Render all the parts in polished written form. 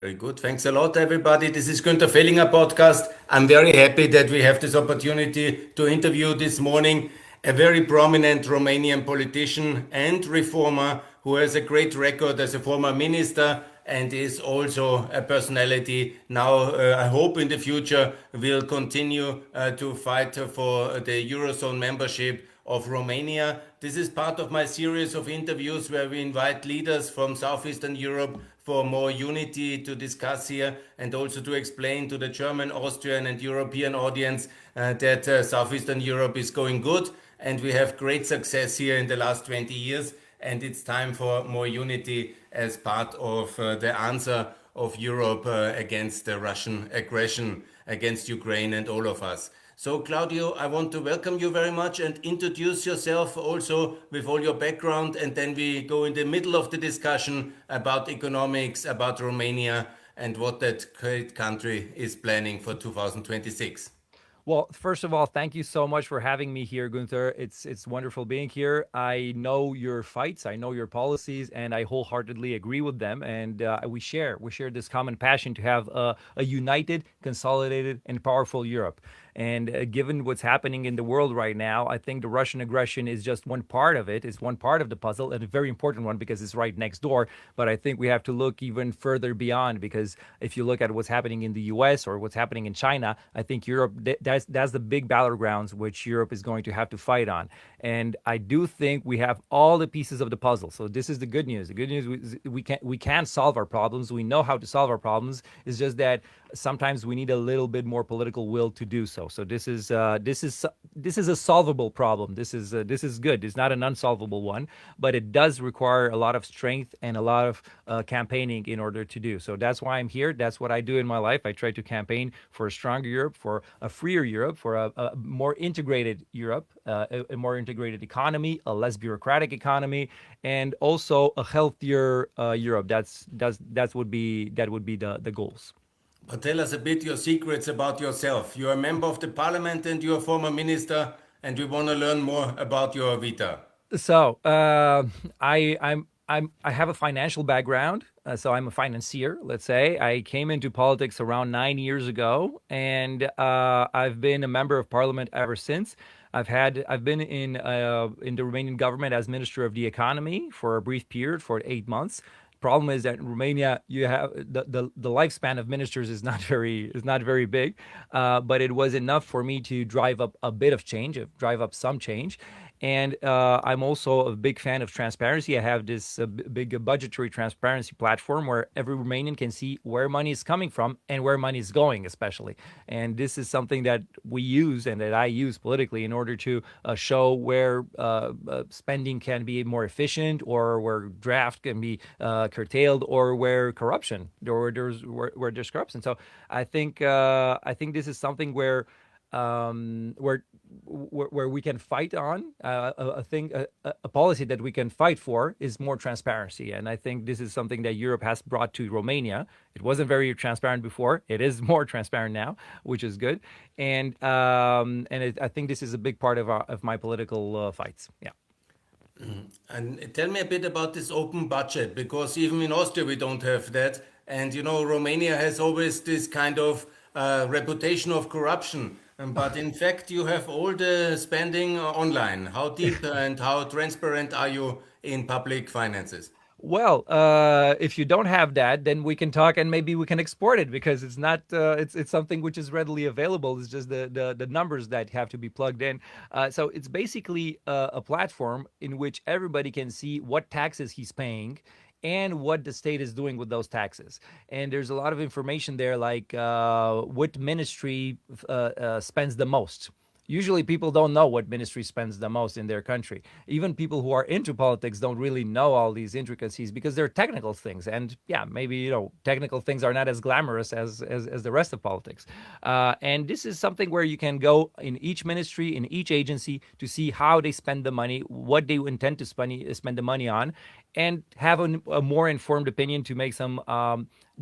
Very good. Thanks a lot, everybody. This is Günther Fellinger podcast. I'm very happy that we have this opportunity to interview this morning a very prominent Romanian politician and reformer who has a great record as a former minister and is also a personality. Now, I hope in the future will continue to fight for the Eurozone membership of Romania. This is part of my series of interviews where we invite leaders from Southeastern Europe for more unity to discuss here and also to explain to the German, Austrian, and European audience that Southeastern Europe is going good and we have great success here in the last 20 years. And it's time for more unity as part of the answer of Europe against the Russian aggression against Ukraine and all of us. So, Claudio, I want to welcome you very much and introduce yourself also with all your background. And then we go in the middle of the discussion about economics, about Romania, and what that great country is planning for 2026. Well, first of all, thank you so much for having me here, Gunther. It's wonderful being here. I know your fights, I know your policies, and I wholeheartedly agree with them. And we share this common passion to have a united, consolidated, and powerful Europe. And given what's happening in the world right now, I think the Russian aggression is just one part of it. It's one part of the puzzle, and a very important one because it's right next door. But I think we have to look even further beyond because if you look at what's happening in the U.S. or what's happening in China, I think Europe that's the big battlegrounds which Europe is going to have to fight on. And I do think we have all the pieces of the puzzle. So this is the good news. The good news is we can solve our problems. We know how to solve our problems. It's just that sometimes we need a little bit more political will to do so. So this is a solvable problem. This is good. It's not an unsolvable one, but it does require a lot of strength and a lot of campaigning in order to do. So that's why I'm here. That's what I do in my life. I try to campaign for a stronger Europe, for a freer Europe, for a more integrated Europe, a more integrated economy, a less bureaucratic economy, and also a healthier Europe. That would be the goals. But tell us a bit your secrets about yourself. You're a member of the parliament and you're a former minister, and we want to learn more about your vita. So I have a financial background. So I'm a financier. Let's say I came into politics around 9 years ago, and I've been a member of parliament ever since. I've been in the Romanian government as Minister of the Economy for a brief period for 8 months. Problem is that in Romania, you have the lifespan of ministers is not very big, but it was enough for me to drive up a bit of change, drive up some change. And I'm also a big fan of transparency. I have this big budgetary transparency platform where every Romanian can see where money is coming from and where money is going, especially. And this is something that we use and that I use politically in order to show where spending can be more efficient, or where draft can be curtailed, or where there's corruption. So I think this is something where we can fight on a thing, a policy that we can fight for is more transparency. And I think this is something that Europe has brought to Romania. It wasn't very transparent before. It is more transparent now, which is good. And I think this is a big part of my political fights. Yeah. And tell me a bit about this open budget, because even in Austria we don't have that. And you know, Romania has always this kind of reputation of corruption. But in fact, you have all the spending online. How deep and how transparent are you in public finances? Well, if you don't have that, then we can talk and maybe we can export it because it's not. It's something which is readily available. It's just the numbers that have to be plugged in. So it's basically a platform in which everybody can see what taxes he's paying and what the state is doing with those taxes. And there's a lot of information there, like what ministry spends the most. Usually, people don't know what ministry spends the most in their country. Even people who are into politics don't really know all these intricacies because they're technical things. And yeah, maybe technical things are not as glamorous as the rest of politics. And this is something where you can go in each ministry, in each agency, to see how they spend the money, what they intend to spend the money on, and have a more informed opinion to make some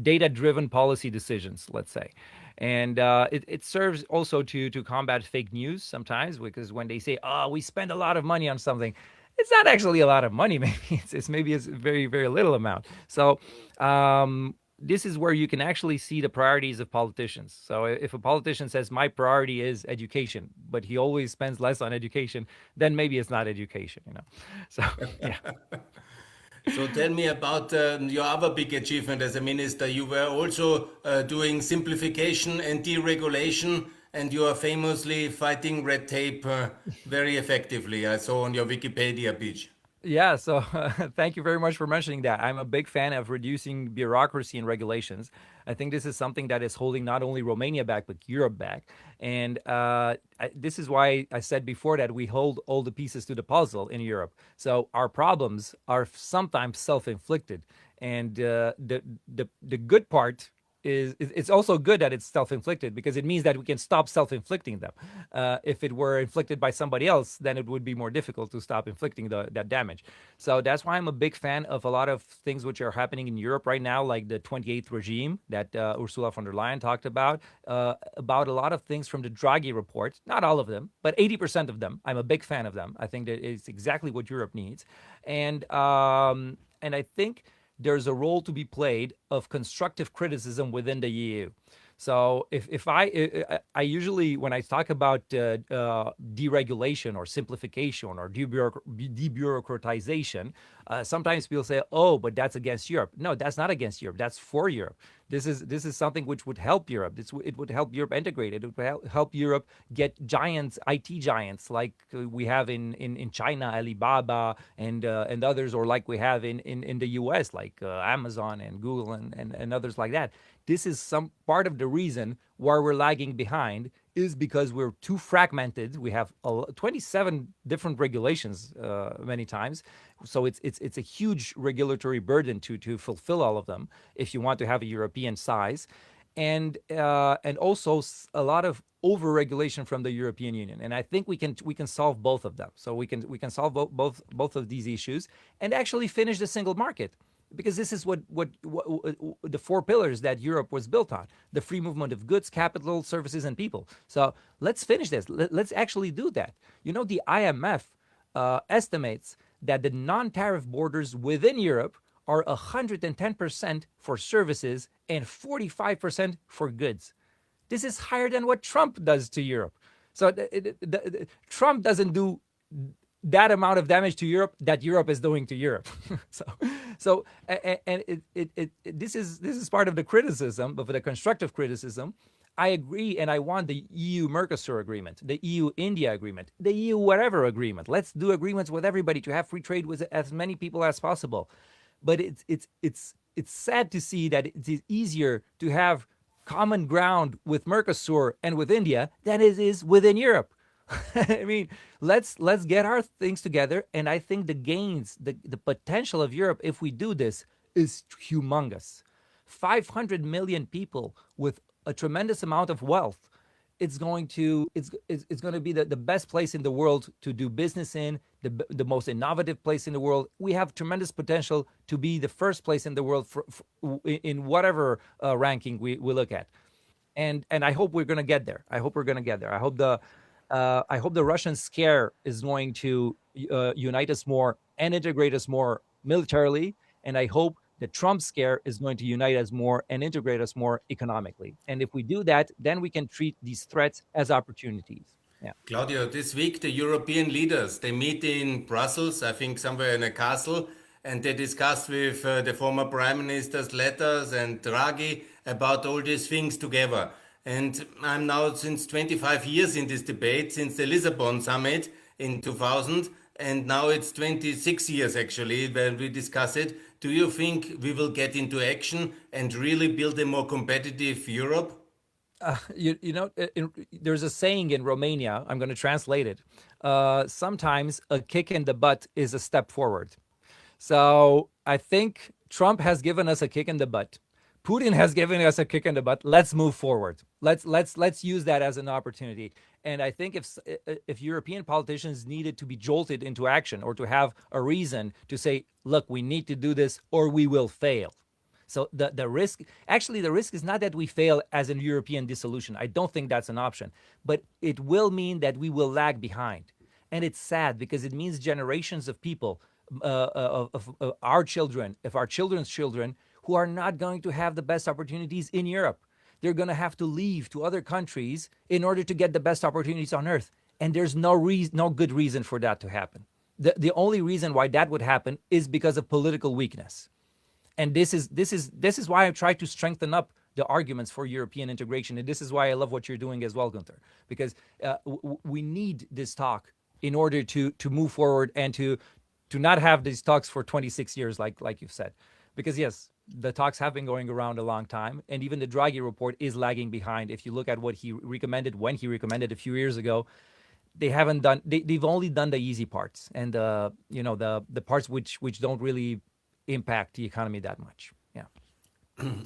data-driven policy decisions, let's say. And it serves also to combat fake news sometimes, because when they say, "Oh, we spend a lot of money on something," it's not actually a lot of money. Maybe it's very very little amount. So this is where you can actually see the priorities of politicians. So if a politician says my priority is education, but he always spends less on education, then maybe it's not education, you know. So yeah. So tell me about your other big achievement as a minister. You were also doing simplification and deregulation, and you are famously fighting red tape very effectively. I saw on your Wikipedia page. Yeah, so thank you very much for mentioning that. I'm a big fan of reducing bureaucracy and regulations. I think this is something that is holding not only Romania back, but Europe back. And this is why I said before that we hold all the pieces to the puzzle in Europe. So our problems are sometimes self inflicted. And the good part is it's also good that it's self-inflicted because it means that we can stop self-inflicting them. If it were inflicted by somebody else, then it would be more difficult to stop inflicting that damage. So that's why I'm a big fan of a lot of things which are happening in Europe right now, like the 28th regime that Ursula von der Leyen talked about a lot of things from the Draghi report. Not all of them, but 80% of them. I'm a big fan of them. I think that it's exactly what Europe needs, and I think there's a role to be played of constructive criticism within the EU. So if I usually when I talk about deregulation or simplification or debureaucratization, sometimes people say, "Oh, but that's against Europe." No, that's not against Europe. That's for Europe. This is something which would help Europe. It would help Europe integrate. It would help Europe get giants, IT giants like we have in China, Alibaba and others, or like we have in the U.S. like Amazon and Google and others like that. This is some part of the reason why we're lagging behind is because we're too fragmented. We have 27 different regulations many times, so it's a huge regulatory burden to fulfill all of them if you want to have a European size, and also a lot of over-regulation from the European Union. And I think we can solve both of them. So we can solve both of these issues and actually finish the single market, because this is what the four pillars that Europe was built on: the free movement of goods, capital, services, and people. So let's finish this. Let's actually do that. You know, the IMF estimates that the non-tariff borders within Europe are 110% for services and 45% for goods. This is higher than what Trump does to Europe. So Trump doesn't do that amount of damage to Europe that Europe is doing to Europe. This is part of the criticism, but for the constructive criticism, I agree, and I want the EU Mercosur agreement, the EU India agreement, the EU whatever agreement. Let's do agreements with everybody to have free trade with as many people as possible. But it's sad to see that it is easier to have common ground with Mercosur and with India than it is within Europe. I mean, let's get our things together, and I think the gains, the potential of Europe, if we do this, is humongous. 500 million people with a tremendous amount of wealth. It's going to be the best place in the world to do business in, the most innovative place in the world. We have tremendous potential to be the first place in the world in whatever ranking we look at, and I hope we're going to get there. I hope we're going to get there. I hope the Russian scare is going to unite us more and integrate us more militarily, and I hope the Trump scare is going to unite us more and integrate us more economically. And if we do that, then we can treat these threats as opportunities. Yeah. Claudio, this week the European leaders they meet in Brussels, I think somewhere in a castle, and they discuss with the former prime minister's letters and Draghi about all these things together. And I'm now since 25 years in this debate, since the Lisbon summit in 2000, and now it's 26 years actually when we discuss it. Do you think we will get into action and really build a more competitive Europe? There's a saying in Romania. I'm going to translate it. Sometimes a kick in the butt is a step forward. So I think Trump has given us a kick in the butt. Putin has given us a kick in the butt. Let's move forward. Let's use that as an opportunity. And I think if European politicians needed to be jolted into action or to have a reason to say, look, we need to do this or we will fail. So the risk is not that we fail as a European dissolution. I don't think that's an option, but it will mean that we will lag behind. And it's sad because it means generations of people, of our children, of our children's children, who are not going to have the best opportunities in Europe. They're going to have to leave to other countries in order to get the best opportunities on earth. And there's no good reason for that to happen. The only reason why that would happen is because of political weakness. And this is why I try to strengthen up the arguments for European integration, and this is why I love what you're doing as well, Gunther, because we need this talk in order to move forward and to not have these talks for 26 years, like you've said, because yes, the talks have been going around a long time, and even the Draghi report is lagging behind. If you look at what he recommended when he recommended a few years ago, they haven't done. They've only done the easy parts and the parts which don't really impact the economy that much. Yeah.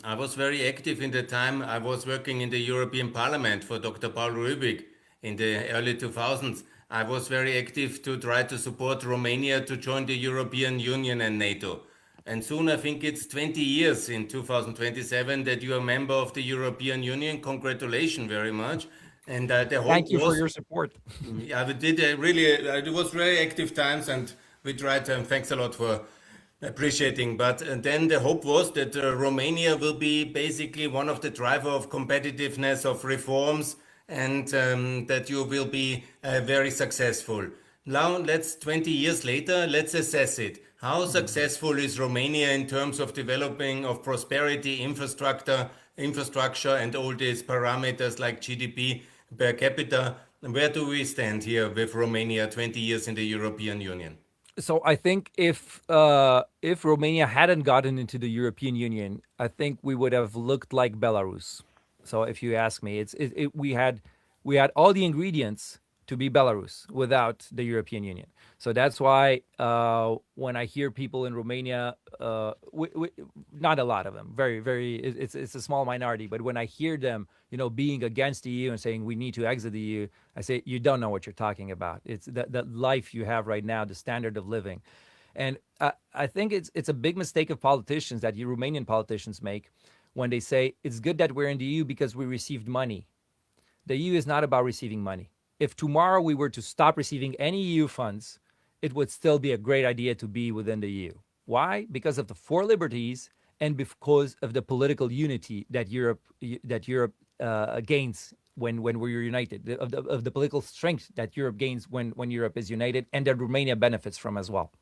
I was very active in the time I was working in the European Parliament for Dr. Paul Rübig in the early 2000s. I was very active to try to support Romania to join the European Union and NATO. And soon, I think it's 20 years in 2027 that you are a member of the European Union. Congratulations very much. And the hope Thank you for was, your support. yeah, we did really, it was very active times and we tried, and thanks a lot for appreciating. But then the hope was that Romania will be basically one of the driver of competitiveness of reforms, and that you will be very successful. Now let's 20 years later, let's assess it. How successful is Romania in terms of developing of prosperity, infrastructure, and all these parameters like GDP per capita? Where do we stand here with Romania 20 years in the European Union? So I think if Romania hadn't gotten into the European Union, I think we would have looked like Belarus. So if you ask me, we had all the ingredients to be Belarus without the European Union. So that's why when I hear people in Romania, not a lot of them, it's a small minority, but when I hear them, being against the EU and saying we need to exit the EU, I say you don't know what you're talking about. It's the life you have right now, the standard of living, and I think it's a big mistake of politicians that Romanian politicians make when they say it's good that we're in the EU because we received money. The EU is not about receiving money. If tomorrow we were to stop receiving any EU funds, it would still be a great idea to be within the EU. Why? Because of the four liberties and because of the political unity that Europe gains when we're united, of the political strength that Europe gains when Europe is united, and that Romania benefits from as well.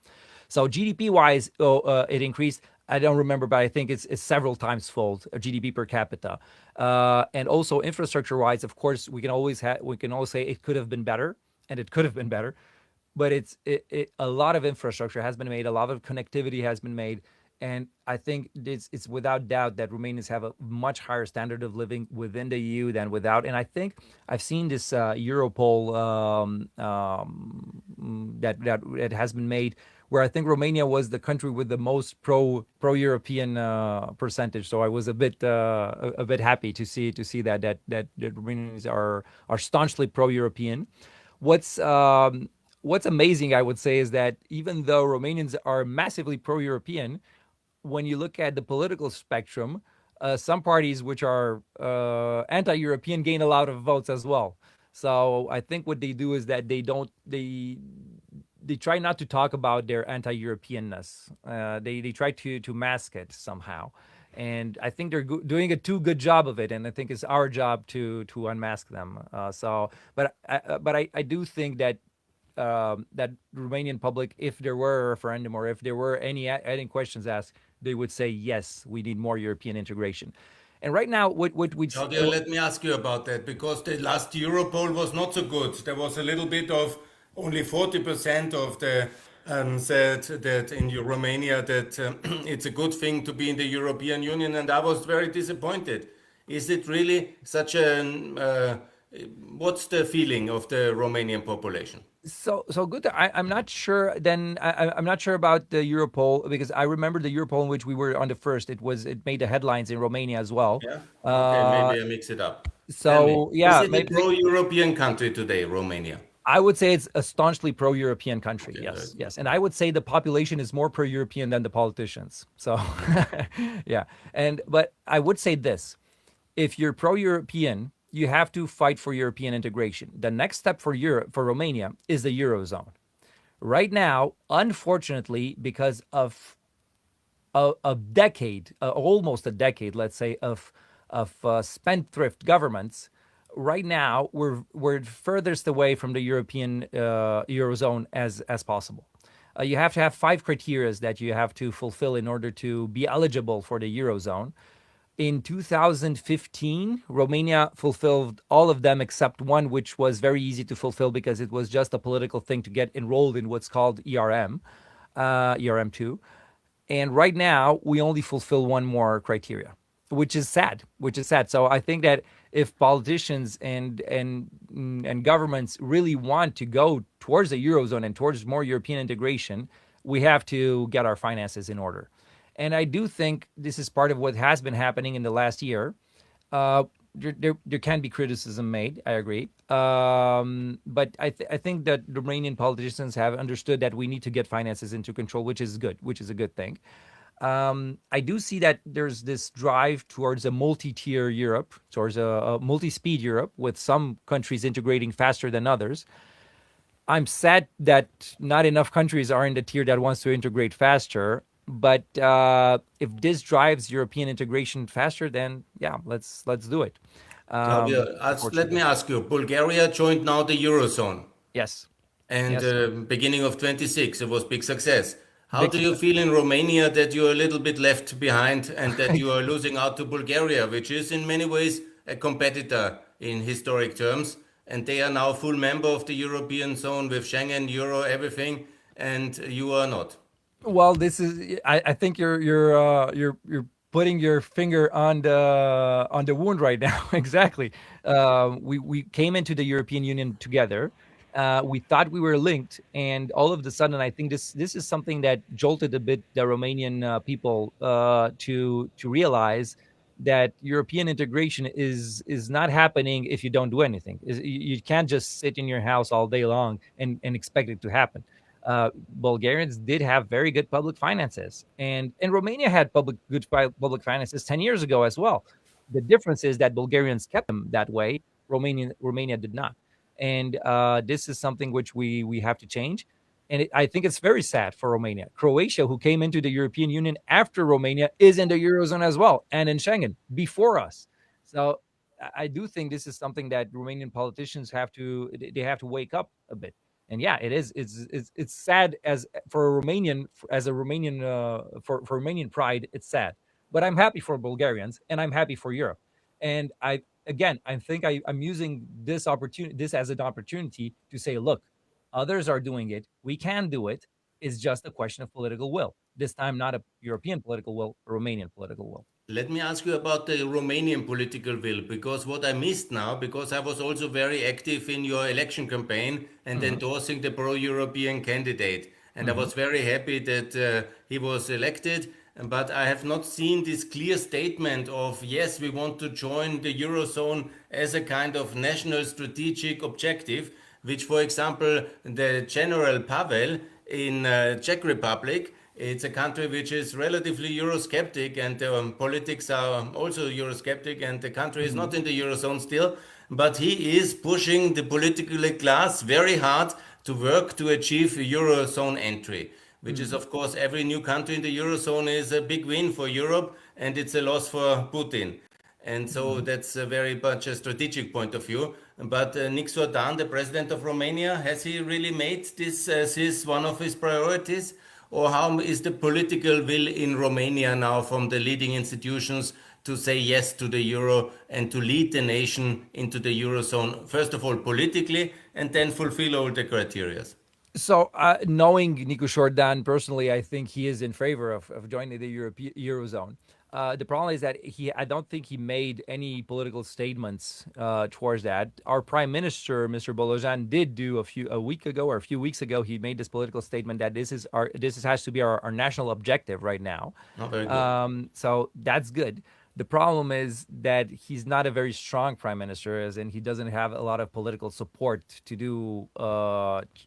So GDP-wise, it increased. I don't remember, but I think it's several times fold GDP per capita, and also infrastructure-wise. Of course, we can always say it could have been better, and it could have been better, but a lot of infrastructure has been made, a lot of connectivity has been made, and I think it's without doubt that Romanians have a much higher standard of living within the EU than without. And I think I've seen this Europol that has been made, where I think Romania was the country with the most pro-European percentage. So I was a bit happy to see that Romanians are staunchly pro-European. What's amazing, I would say, is that even though Romanians are massively pro-European, when you look at the political spectrum, some parties which are anti-European gain a lot of votes as well. So I think what they do is that they try not to talk about their anti-Europeanness. They try to mask it somehow, and I think they're doing a too good job of it. And I think it's our job to unmask them. But I do think that that Romanian public, if there were a referendum or if there were any questions asked, they would say yes, we need more European integration. And right now, what we Claudia, let me ask you about that, because the last Europol was not so good. There was a little bit of only 40% of the said that in Romania that it's a good thing to be in the European Union, and I was very disappointed. Is it really such a what's the feeling of the Romanian population? So good. I'm not sure. Then I'm not sure about the Europol, because I remember the Europol in which we were on the first. It made the headlines in Romania as well. Yeah. Okay, maybe I mix it up. Tell me, So is yeah, it a maybe pro-European country today, Romania? I would say it's a staunchly pro-European country. Okay, very Yes, good. yes, and I would say the population is more pro-European than the politicians. So yeah, but I would say this: if you're pro-European, you have to fight for European integration. The next step for Romania is the Eurozone. Right now, unfortunately, because of a decade, almost a decade, let's say, of spendthrift governments. Right now, we're furthest away from the European eurozone as possible. You have to have five criteria that you have to fulfill in order to be eligible for the eurozone. In 2015, Romania fulfilled all of them except one, which was very easy to fulfill because it was just a political thing to get enrolled in what's called ERM2. And right now, we only fulfill one more criteria, which is sad. Which is sad. So I think that if politicians and governments really want to go towards the eurozone and towards more European integration, we have to get our finances in order. And I do think this is part of what has been happening in the last year. Uh, there can be criticism made. I agree, but I think that Romanian politicians have understood that we need to get finances into control, which is good, which is a good thing. I do see that there's this drive towards a multi-tier Europe, towards a multi-speed Europe, with some countries integrating faster than others. I'm sad that not enough countries are in the tier that wants to integrate faster. But if this drives European integration faster, then yeah, let's do it. Claudia, let me Unfortunately, ask you. Bulgaria joined now the Eurozone. yes, And yes, beginning of 26, it was big success. How big do you success. feel in Romania that you're a little bit left behind and that you are losing out to Bulgaria, which is in many ways a competitor in historic terms, and they are now full member of the European zone with Schengen, Euro, everything, and you are not. Well, this is. I think you're putting your finger on the wound right now. Exactly. We came into the European Union together. We thought we were linked, and all of a sudden, I think this is something that jolted a bit the Romanian people to realize that European integration is not happening if you don't do anything. You can't just sit in your house all day long and expect it to happen. Bulgarians did have very good public finances, and Romania had public finances 10 years ago as well. The difference is that Bulgarians kept them that way. Romania did not, and this is something which we have to change. And I think it's very sad for Romania. Croatia, who came into the European Union after Romania, is in the eurozone as well and in Schengen before us. So I do think this is something that Romanian politicians have to wake up a bit. And yeah, it is. It's sad as a Romanian for Romanian pride. It's sad, but I'm happy for Bulgarians and I'm happy for Europe. And I think I'm using this as an opportunity to say, look, others are doing it. We can do it. It's just a question of political will. This time, not a European political will, a Romanian political will. Let me ask you about the Romanian political will, because what I missed now, because I was also very active in your election campaign and Hmm. endorsing the pro-European candidate. And I Hmm. was very happy that he was elected. But I have not seen this clear statement of, yes, we want to join the Eurozone as a kind of national strategic objective, which, for example, the General Pavel in Czech Republic, it's a country which is relatively Eurosceptic, and politics are also Eurosceptic, and the country is Hmm. not in the Eurozone still. But he is pushing the political class very hard to work to achieve Eurozone entry, which is, Hmm. of course, every new country in the Eurozone is a big win for Europe, and it's a loss for Putin. And so Hmm. that's a very much a strategic point of view. But Nick Sordan, the president of Romania, has he really made this as his one of his priorities? Or how is the political will in Romania now from the leading institutions to say yes to the euro and to lead the nation into the eurozone, first of all politically, and then fulfill all the criteria? So, knowing Nico Jordan personally, I think he is in favor of joining the Eurozone. The problem is that I don't think he made any political statements towards that. Our Prime Minister, Mr. Bolojan, did do a week ago or a few weeks ago. He made this political statement that has to be our national objective right now. Oh, very good. So that's good. The problem is that he's not a very strong prime minister, as in he doesn't have a lot of political support to do.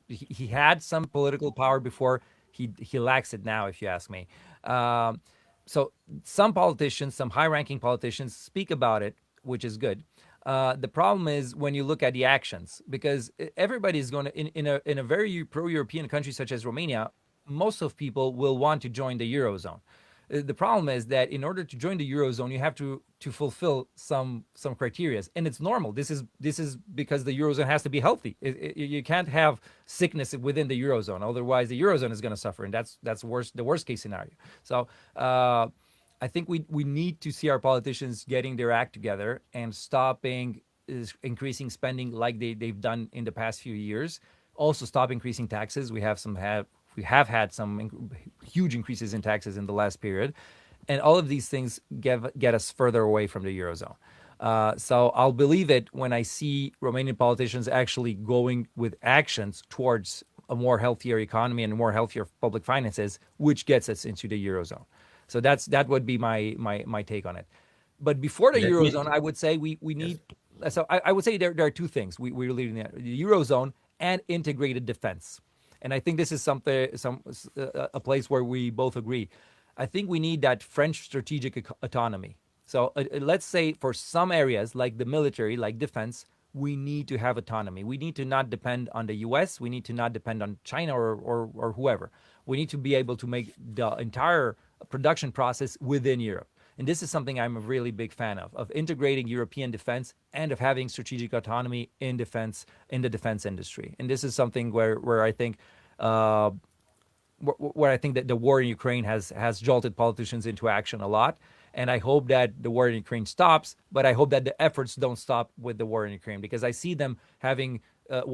He had some political power before. He lacks it now, if you ask me. Um, so some politicians, some high-ranking politicians, speak about it, which is good. The problem is when you look at the actions, because everybody is going to in a very pro-European country such as Romania, most of people will want to join the eurozone. The problem is that in order to join the eurozone, you have to fulfill some criteria, and it's normal. This is because the eurozone has to be healthy. You can't have sickness within the eurozone, otherwise the eurozone is going to suffer, and that's worse, the worst case scenario. So. I think we need to see our politicians getting their act together and stopping is increasing spending like they've done in the past few years. Also, stop increasing taxes. We have had some huge increases in taxes in the last period, and all of these things get us further away from the eurozone. So I'll believe it when I see Romanian politicians actually going with actions towards a more healthier economy and more healthier public finances, which gets us into the eurozone. So that would be my take on it. But before the Let me, eurozone, I would say we yes. need. So I would say there are two things we really need: the eurozone and integrated defense. And I think this is a place where we both agree. I think we need that French strategic autonomy. So let's say for some areas like the military, like defense, we need to have autonomy. We need to not depend on the US. We need to not depend on China or whoever. We need to be able to make the entire production process within Europe. And this is something I'm a really big fan of integrating European defense and of having strategic autonomy in defense, in the defense industry. And this is something where I think uh, where I think that the war in Ukraine has jolted politicians into action a lot. And I hope that the war in Ukraine stops, but I hope that the efforts don't stop with the war in Ukraine, because I see them having,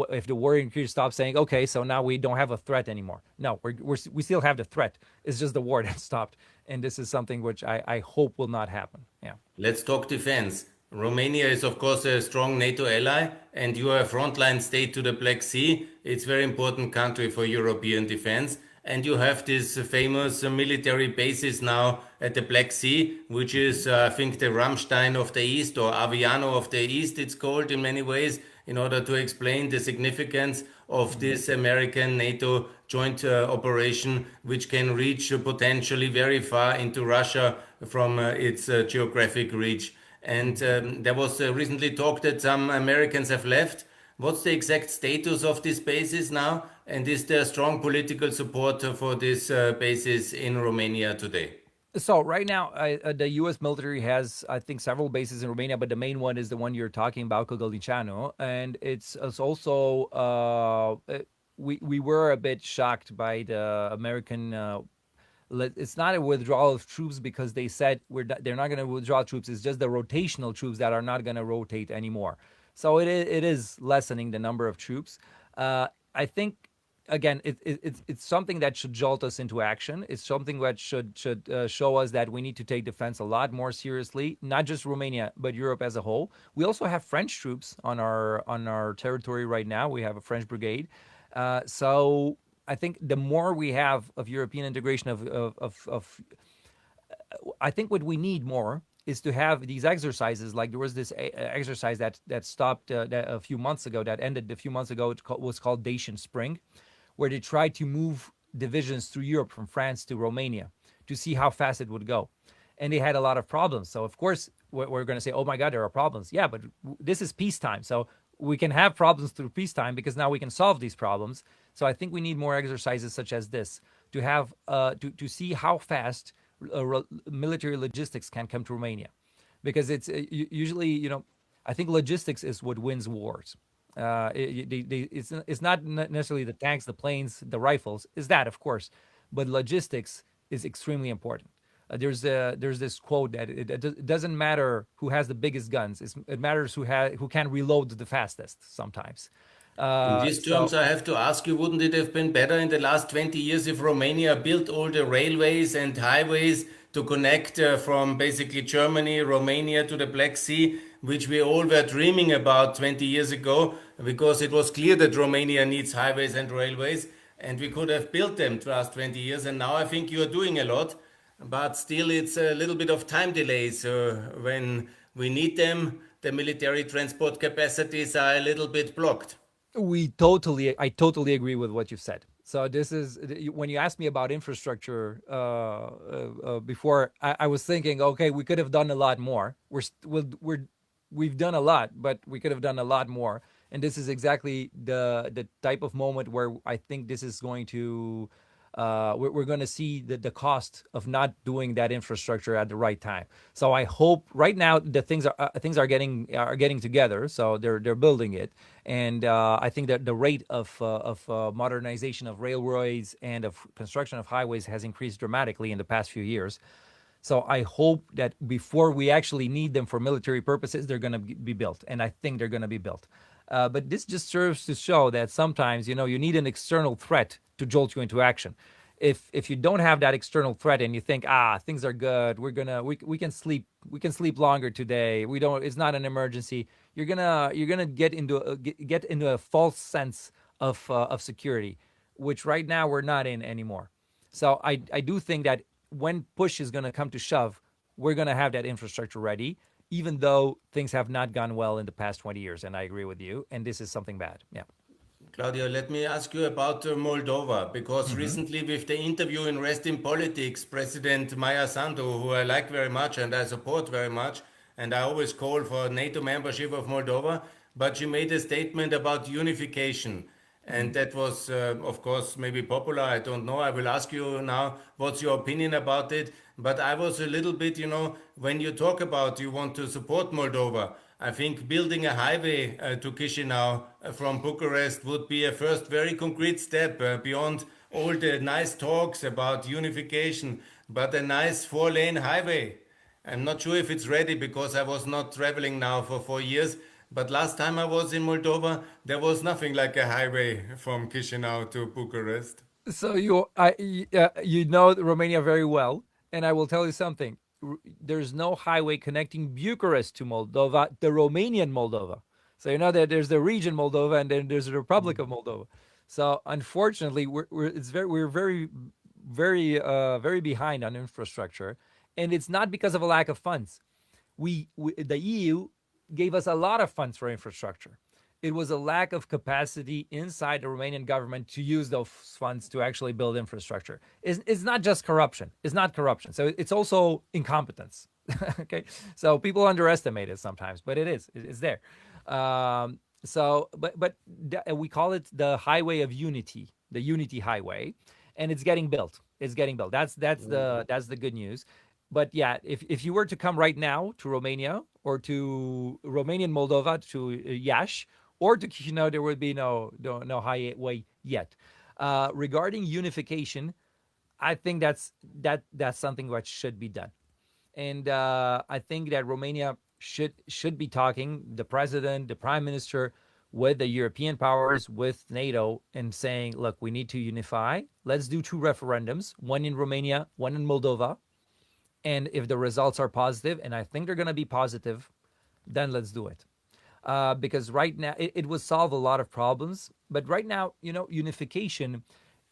if the war in Ukraine stops, saying, okay, so now we don't have a threat anymore. No, we still have the threat. It's just the war that stopped. And this is something which I hope will not happen. Yeah. Let's talk defense. Romania is, of course, a strong NATO ally, and you are a frontline state to the Black Sea. It's a very important country for European defense. And you have this famous military bases now at the Black Sea, which is, I think, the Rammstein of the East, or Aviano of the East, it's called in many ways, in order to explain the significance of this American NATO joint operation, which can reach potentially very far into Russia from its geographic reach. And there was recently talk that some Americans have left. What's the exact status of these bases now? And is there strong political support for these bases in Romania today? So right now, the U.S. military has, I think, several bases in Romania, but the main one is the one you're talking about, Cogălnicianu, and it's also we were a bit shocked by the American. It's not a withdrawal of troops because they said they're not going to withdraw troops. It's just the rotational troops that are not going to rotate anymore. So it is lessening the number of troops. I think again, it's something that should jolt us into action. It's something that should show us that we need to take defense a lot more seriously, not just Romania but Europe as a whole. We also have French troops on our territory right now. We have a French brigade, so I think the more we have of European integration of I think what we need more is to have these exercises. Like there was this exercise that stopped a few months ago, that ended a few months ago. It was called Dacian Spring, where they tried to move divisions through Europe from France to Romania to see how fast it would go. And they had a lot of problems. So, of course, we're going to say, oh my God, there are problems. Yeah, but this is peacetime. So we can have problems through peacetime because now we can solve these problems. So I think we need more exercises such as this to have to see how fast military logistics can come to Romania, because it's usually, I think logistics is what wins wars. It's not necessarily the tanks, the planes, the rifles. Is that, of course, but logistics is extremely important. There's this quote that it doesn't matter who has the biggest guns. It matters who can reload the fastest sometimes. In these So terms, I have to ask you, wouldn't it have been better in the last 20 years if Romania built all the railways and highways to connect from basically Germany, Romania to the Black Sea, which we all were dreaming about 20 years ago, because it was clear that Romania needs highways and railways, and we could have built them the last 20 years. And now I think you are doing a lot, but still it's a little bit of time delay. So when we need them, the military transport capacities are a little bit blocked. I totally agree with what you've said. So this is when you asked me about infrastructure before. I was thinking, okay, we could have done a lot more. We've done a lot, but we could have done a lot more. And this is exactly the type of moment where I think this is going to we're going to see the cost of not doing that infrastructure at the right time. So I hope right now the things are getting together. So they're building it, and I think that the rate of modernization of railroads and of construction of highways has increased dramatically in the past few years. So I hope that before we actually need them for military purposes, they're going to be built, and I think they're going to be built. But this just serves to show that sometimes you need an external threat to jolt you into action. If you don't have that external threat and you think things are good, we can sleep longer today. We don't. It's not an emergency. You're gonna get into a false sense of security, which right now we're not in anymore. So I do think that when push is going to come to shove, we're going to have that infrastructure ready, even though things have not gone well in the past 20 years. And I agree with you. And this is something bad. Yeah. Claudio, let me ask you about Moldova, because Hmm. recently, with the interview in Rest in Politics, President Maya Sandu, who I like very much and I support very much, and I always call for NATO membership of Moldova, but she made a statement about unification. And that was, of course, maybe popular. I don't know. I will ask you now, what's your opinion about it? But I was a little bit, when you talk about you want to support Moldova, I think building a highway to Chisinau from Bucharest would be a first very concrete step beyond all the nice talks about unification, but a nice four-lane highway. I'm not sure if it's ready because I was not traveling now for 4 years. But last time I was in Moldova, there was nothing like a highway from Chisinau to Bucharest. So you know Romania very well, and I will tell you something. There's no highway connecting Bucharest to Moldova, the Romanian Moldova. So you know that there's the region Moldova, and then there's the Republic of Moldova. So unfortunately, we're very behind on infrastructure, and it's not because of a lack of funds. The EU gave us a lot of funds for infrastructure. It was a lack of capacity inside the Romanian government to use those funds to actually build infrastructure. It's not just corruption. It's not corruption. So it's also incompetence. Okay. So people underestimate it sometimes, but it is. It's there. But we call it the Highway of Unity, the Unity Highway, and it's getting built. It's getting built. That's the good news. But yeah, if you were to come right now to Romania or to Romanian Moldova to Iași or to Chisinau, there would be no highway yet. Regarding unification, I think that's something that should be done, and I think that Romania should be talking the president, the prime minister, with the European powers, with NATO, and saying, look, we need to unify. Let's do two referendums, one in Romania, one in Moldova, and if the results are positive, and I think they're going to be positive, then let's do it. Because right now it will solve a lot of problems. But right now, unification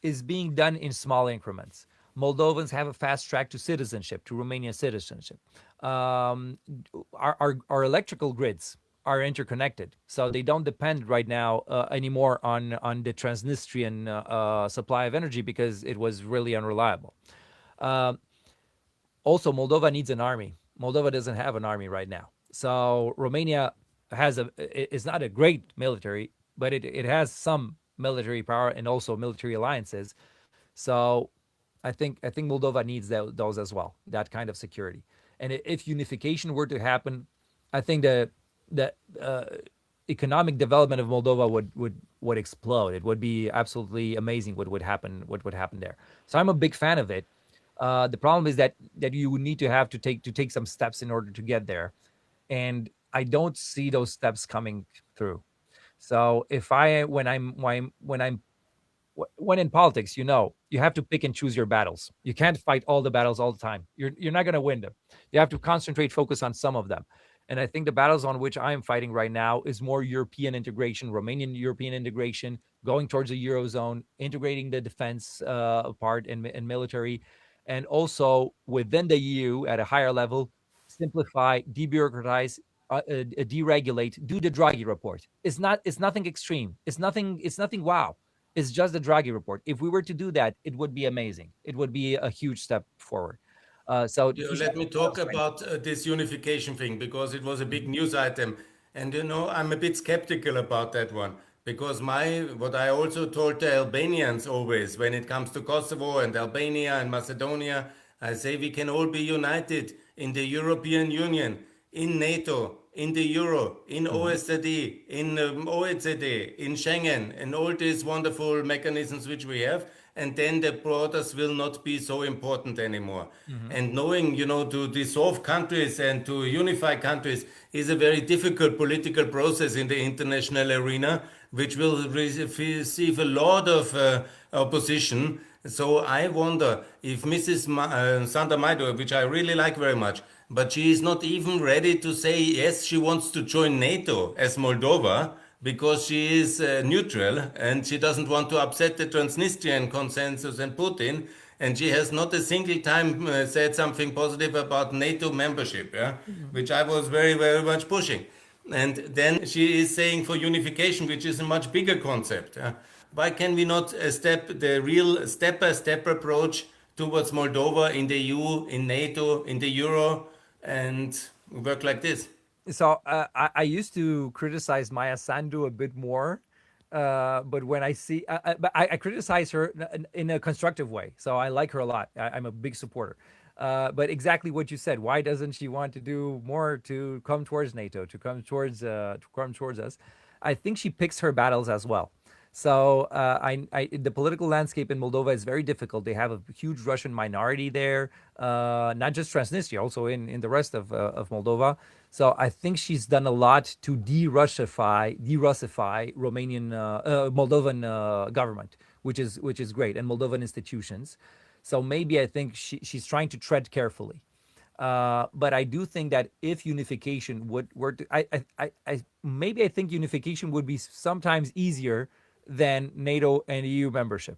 is being done in small increments. Moldovans have a fast track to citizenship, to Romanian citizenship. Um, our electrical grids are interconnected, so they don't depend right now anymore on the Transnistrian supply of energy because it was really unreliable. Uh, Also, Moldova needs an army. Moldova doesn't have an army right now. So Romania is not a great military, but it has some military power and also military alliances. So I think Moldova needs those as well, that kind of security. And if unification were to happen, I think the economic development of Moldova would explode. It would be absolutely amazing what would happen there. So I'm a big fan of it. The problem is that you would need to take some steps in order to get there, and I don't see those steps coming through. So if I when in politics, you have to pick and choose your battles. You can't fight all the battles all the time. You're not going to win them. You have to concentrate, focus on some of them. And I think the battles on which I'm fighting right now is more European integration, Romanian European integration, going towards the eurozone, integrating the defense part and military, and also within the EU at a higher level, simplify, debureaucratize, deregulate, do the Draghi report. It's nothing extreme. It's nothing wow. It's just the Draghi report. If we were to do that, it would be amazing. It would be a huge step forward. So Claudio, these are let the me talk battles right about this unification thing because it was a now. big Mhm. news item. And I'm a bit skeptical about that one because what I also told the Albanians always when it comes to Kosovo and Albania and Macedonia, I say we can all be united in the European Union, in NATO, in the Euro, in Mhm. OSCE, in OECD, in Schengen, and all these wonderful mechanisms which we have. And then the borders will not be so important anymore. Mhm. And knowing, to dissolve countries and to unify countries is a very difficult political process in the international arena, which will receive a lot of opposition. So I wonder if Mrs. Sandra Maido, which I really like very much, but she is not even ready to say yes, she wants to join NATO as Moldova because she is neutral and she doesn't want to upset the Transnistrian consensus and Putin. And she has not a single time said something positive about NATO membership, yeah? Mhm. Which I was very, very much pushing. And then she is saying for unification, which is a much bigger concept. Yeah? Why can we not step the real step-by-step approach towards Moldova in the EU, in NATO, in the Euro, and work like this? So I used to criticize Maya Sandu a bit more, but when I see, but I criticize her in a constructive way. So I like her a lot. I'm a big supporter. But exactly what you said. Why doesn't she want to do more to come towards NATO, to come towards us? I think she picks her battles as well. So the political landscape in Moldova is very difficult. They have a huge Russian minority there, not just Transnistria, also in the rest of Moldova. So I think she's done a lot to de-Russify Romanian, Moldovan government, which is great, and Moldovan institutions. So maybe I think she's trying to tread carefully. But I do think that if unification would were to, maybe I think unification would be sometimes easier than NATO and EU membership,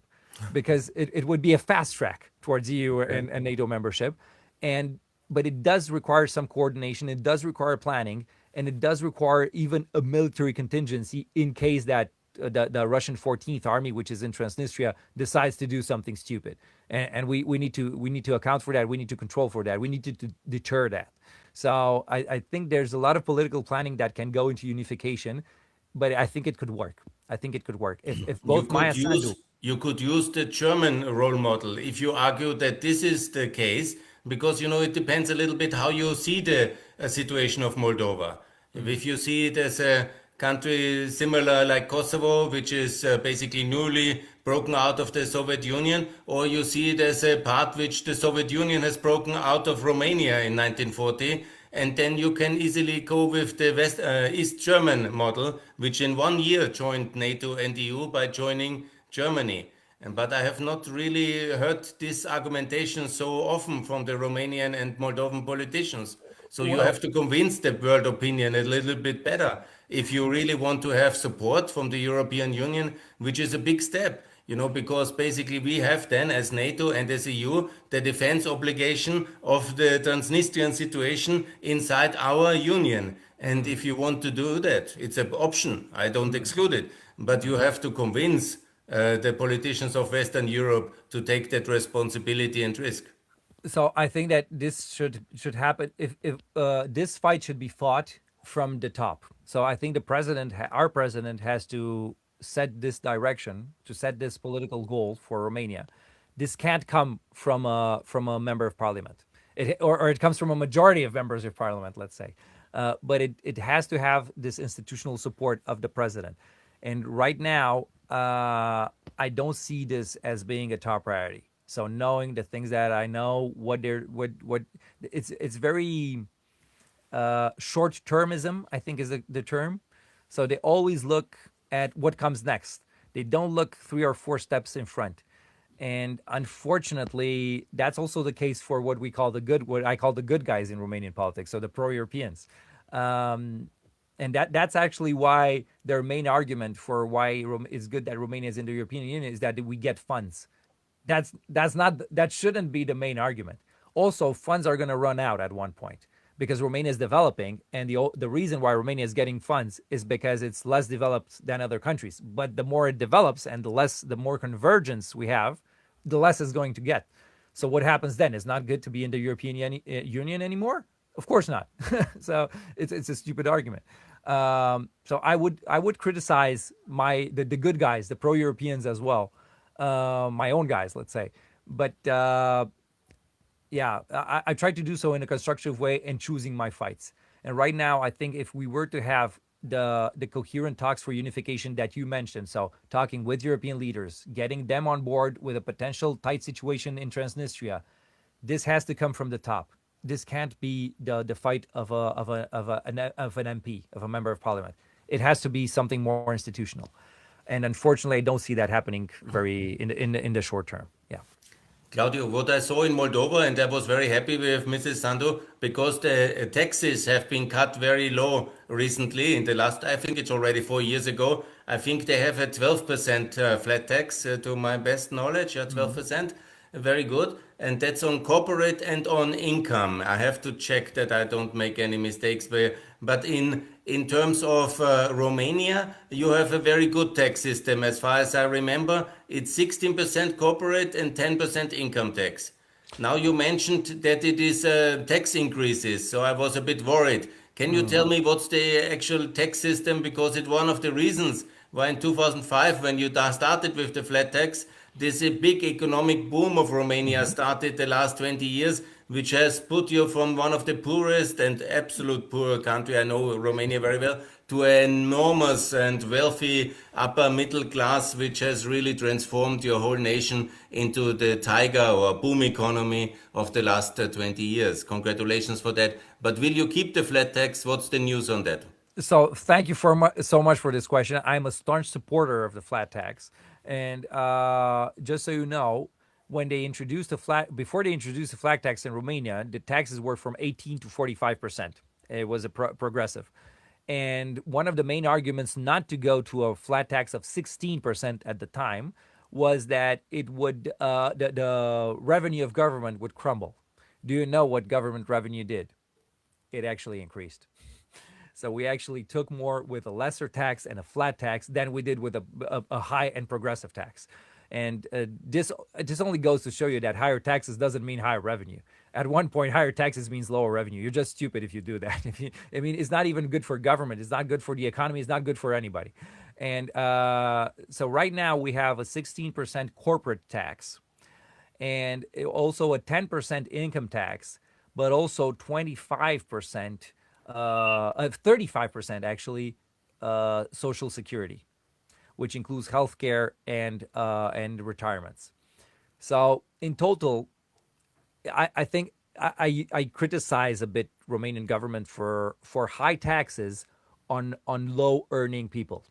because it would be a fast track towards EU Okay. and NATO membership, and but it does require some coordination. It does require planning, and it does require even a military contingency in case that the Russian 14th Army, which is in Transnistria, decides to do something stupid, and we need to account for that. We need to control for that. We need to deter that. So I think there's a lot of political planning that can go into unification, but I think it could work. I think it could work if You both Maya could Sandu. use the German role model if you argue that this is the case, because it depends a little bit how you see the situation of Moldova. Mhm. If you see it as a country similar like Kosovo, which is basically newly broken out of the Soviet Union, or you see it as a part which the Soviet Union has broken out of Romania in 1940, and then you can easily go with the East German model, which in 1 year joined NATO and EU by joining Germany. But I have not really heard this argumentation so often from the Romanian and Moldovan politicians. So you Well, have to convince the world opinion a little bit better if you really want to have support from the European Union, which is a big step. Because basically we have then, as NATO and as EU, the defense obligation of the Transnistrian situation inside our union. And mhm, if you want to do that, it's an option. I don't mhm, exclude it. But you mhm. have to convince the politicians of Western Europe to take that responsibility and risk. So I think that this should happen if this fight should be fought from the top. So I think our president, has to set this direction, to set this political goal for Romania. This can't come from a member of parliament. Or it comes from a majority of members of parliament, let's say. But it has to have this institutional support of the president. And right now, I don't see this as being a top priority. So knowing the things that I know, what it's very short termism, I think is the term. So they always look at what comes next. They don't look 3 or 4 steps in front. And unfortunately, that's also the case for what I call the good guys in Romanian politics, so the pro-Europeans. Um, and that's actually why their main argument for why it's good that Romania is in the European Union is that we get funds. That shouldn't be the main argument. Also, funds are going to run out at one point because Romania is developing, and the reason why Romania is getting funds is because it's less developed than other countries. But the more it develops and the more convergence we have, the less it's going to get. So what happens then? It's not good to be in the European Union anymore. Of course not. So it's a stupid argument. So I would criticize the good guys, the pro Europeans as well, my own guys, let's say. But yeah, I try to do so in a constructive way and choosing my fights. And right now, I think if we were to have the coherent talks for unification that you mentioned, so talking with European leaders, getting them on board with a potential tight situation in Transnistria, this has to come from the top. This can't be the fight of an MP, of a member of parliament. It has to be something more institutional, and unfortunately, I don't see that happening very in the short term. Yeah. Claudio, what I saw in Moldova, and I was very happy with Mrs. Sandu because the taxes have been cut very low recently. In the last, I think it's already 4 years ago. I think they have a 12% flat tax, to my best knowledge, 12%. Very good. And that's on corporate and on income. I have to check that I don't make any mistakes there. But in terms of Romania, you have a very good tax system. As far as I remember, it's 16% corporate and 10% income tax. Now you mentioned that it is tax increases, so I was a bit worried. Can you tell me what's the actual tax system? Because it's one of the reasons why in 2005, when you started with the flat tax, this big economic boom of Romania started the last 20 years, which has put you from one of the poorest and absolute poor country, I know Romania very well, to an enormous and wealthy upper middle class, which has really transformed your whole nation into the tiger or boom economy of the last 20 years. Congratulations for that. But will you keep the flat tax? What's the news on that? So thank you so much for this question. I'm a staunch supporter of the flat tax, and just so you know, when they introduced before they introduced the flat tax in Romania, the taxes were from 18 to 45%. It was a progressive, and one of the main arguments not to go to a flat tax of 16% at the time was that it would the revenue of government would crumble. Do you know what government revenue did? It actually increased. So we actually took more with a lesser tax and a flat tax than we did with a high and progressive tax. And this only goes to show you that higher taxes doesn't mean higher revenue. At one point, higher taxes means lower revenue. You're just stupid if you do that. I mean, it's not even good for government. It's not good for the economy. It's not good for anybody. And so right now we have a 16% corporate tax, and also a 10% income tax, but also 25%, 35% actually, Social Security, which includes healthcare and retirements. So in total, I think I criticize a bit Romanian government for high taxes on low earning people,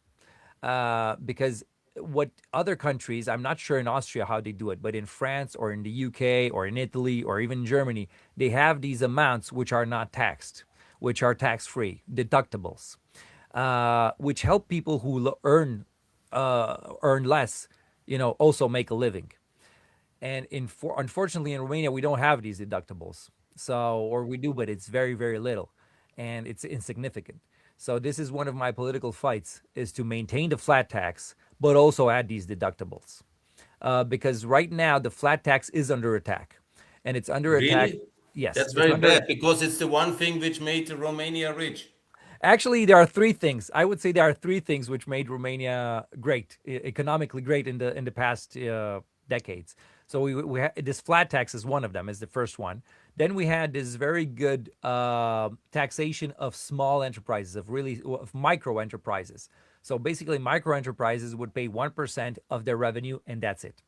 because what other countries, I'm not sure in Austria how they do it, but in France or in the UK or in Italy or even Germany, they have these amounts which are not taxed, which are tax-free, deductibles, which help people who earn less, also make a living. And unfortunately, in Romania, we don't have these deductibles. So, or we do, but it's very, very little, and it's insignificant. So this is one of my political fights: is to maintain the flat tax, but also add these deductibles, because right now the flat tax is under attack, and it's under attack. Really? Yes, That's it's very under. bad because it's the one thing which made Romania rich. Actually, there are three things. I would say there are three things which made Romania great, economically great in the past decades. So this flat tax is one of them, is the first one. Then we had this very good taxation of small enterprises, of micro enterprises. So basically, micro enterprises would pay 1% of their revenue, and that's it.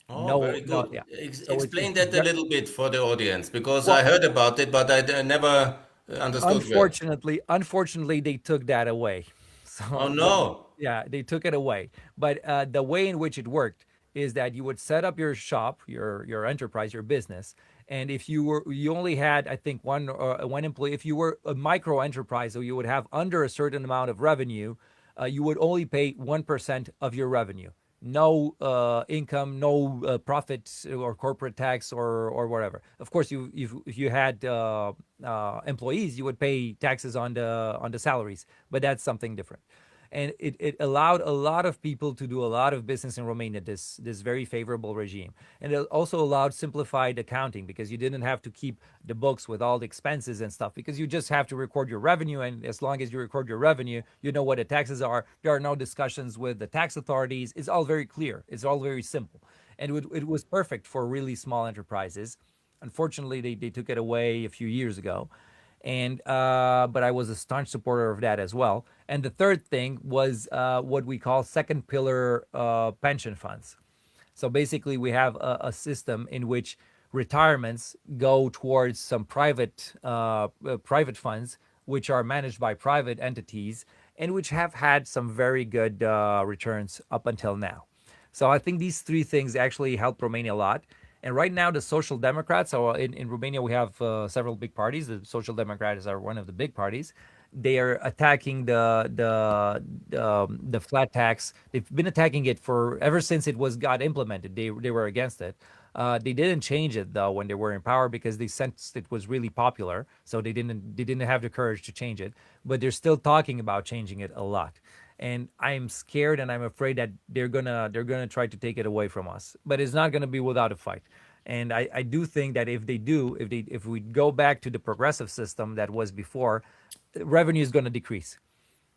Oh, No, very no, good. yeah. So Explain that a little bit for the audience because I well, heard about it, but I never understood well. unfortunately, they took that away. Oh So, no. yeah, they took it away. But the way in which it worked is that you would set up your shop, your enterprise, your business, and if you only had, I think, one employee. If you were a micro enterprise, so you would have under a certain amount of revenue, you would only pay 1% of your revenue. No income, no profit or corporate tax or whatever. Of course, if you had employees, you would pay taxes on the salaries, but that's something different. and it allowed a lot of people to do a lot of business in Romania. This very favorable regime, and it also allowed simplified accounting because you didn't have to keep the books with all the expenses and stuff because you just have to record your revenue, and as long as you record your revenue, you know what the taxes are. There are no discussions with the tax authorities. It's all very clear. It's all very simple, and it was perfect for really small enterprises. Unfortunately, they took it away a few years ago, and but I was a staunch supporter of that as well. And the third thing was what we call second pillar pension funds. So basically, we have a system in which retirements go towards some private funds, which are managed by private entities and which have had some very good returns up until now. So I think these three things actually help Romania a lot. And right now, the Social Democrats, so in Romania, we have several big parties. The Social Democrats are one of the big parties. They are attacking the flat tax. They've been attacking it for ever since it was got implemented. They were against it. They didn't change it though when they were in power because they sensed it was really popular. So they didn't have the courage to change it. But they're still talking about changing it a lot, and I'm scared and I'm afraid that they're gonna try to take it away from us. But it's not gonna be without a fight. And I do think that if we go back to the progressive system that was before, revenue is gonna decrease.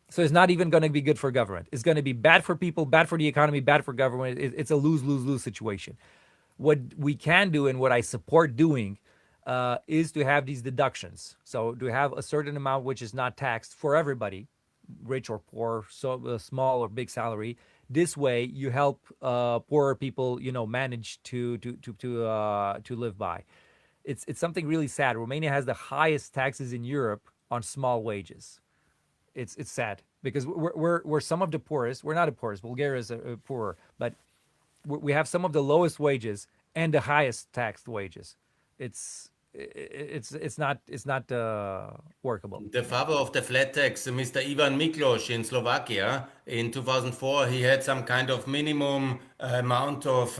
So it's not even gonna be good for government. It's gonna be bad for people, bad for the economy, bad for government. It's a lose situation. What we can do and what I support doing is to have these deductions. So to have a certain amount which is not taxed for everybody, rich or poor, so small or big salary. This way, you help poorer people, manage to live by. It's something really sad. Romania has the highest taxes in Europe on small wages. It's sad because we're some of the poorest. We're not the poorest. Bulgaria is poorer, but we have some of the lowest wages and the highest taxed wages. It's not workable. The father of the flat tax, Mr. Ivan Miklos in Slovakia, in 2004, he had some kind of minimum amount of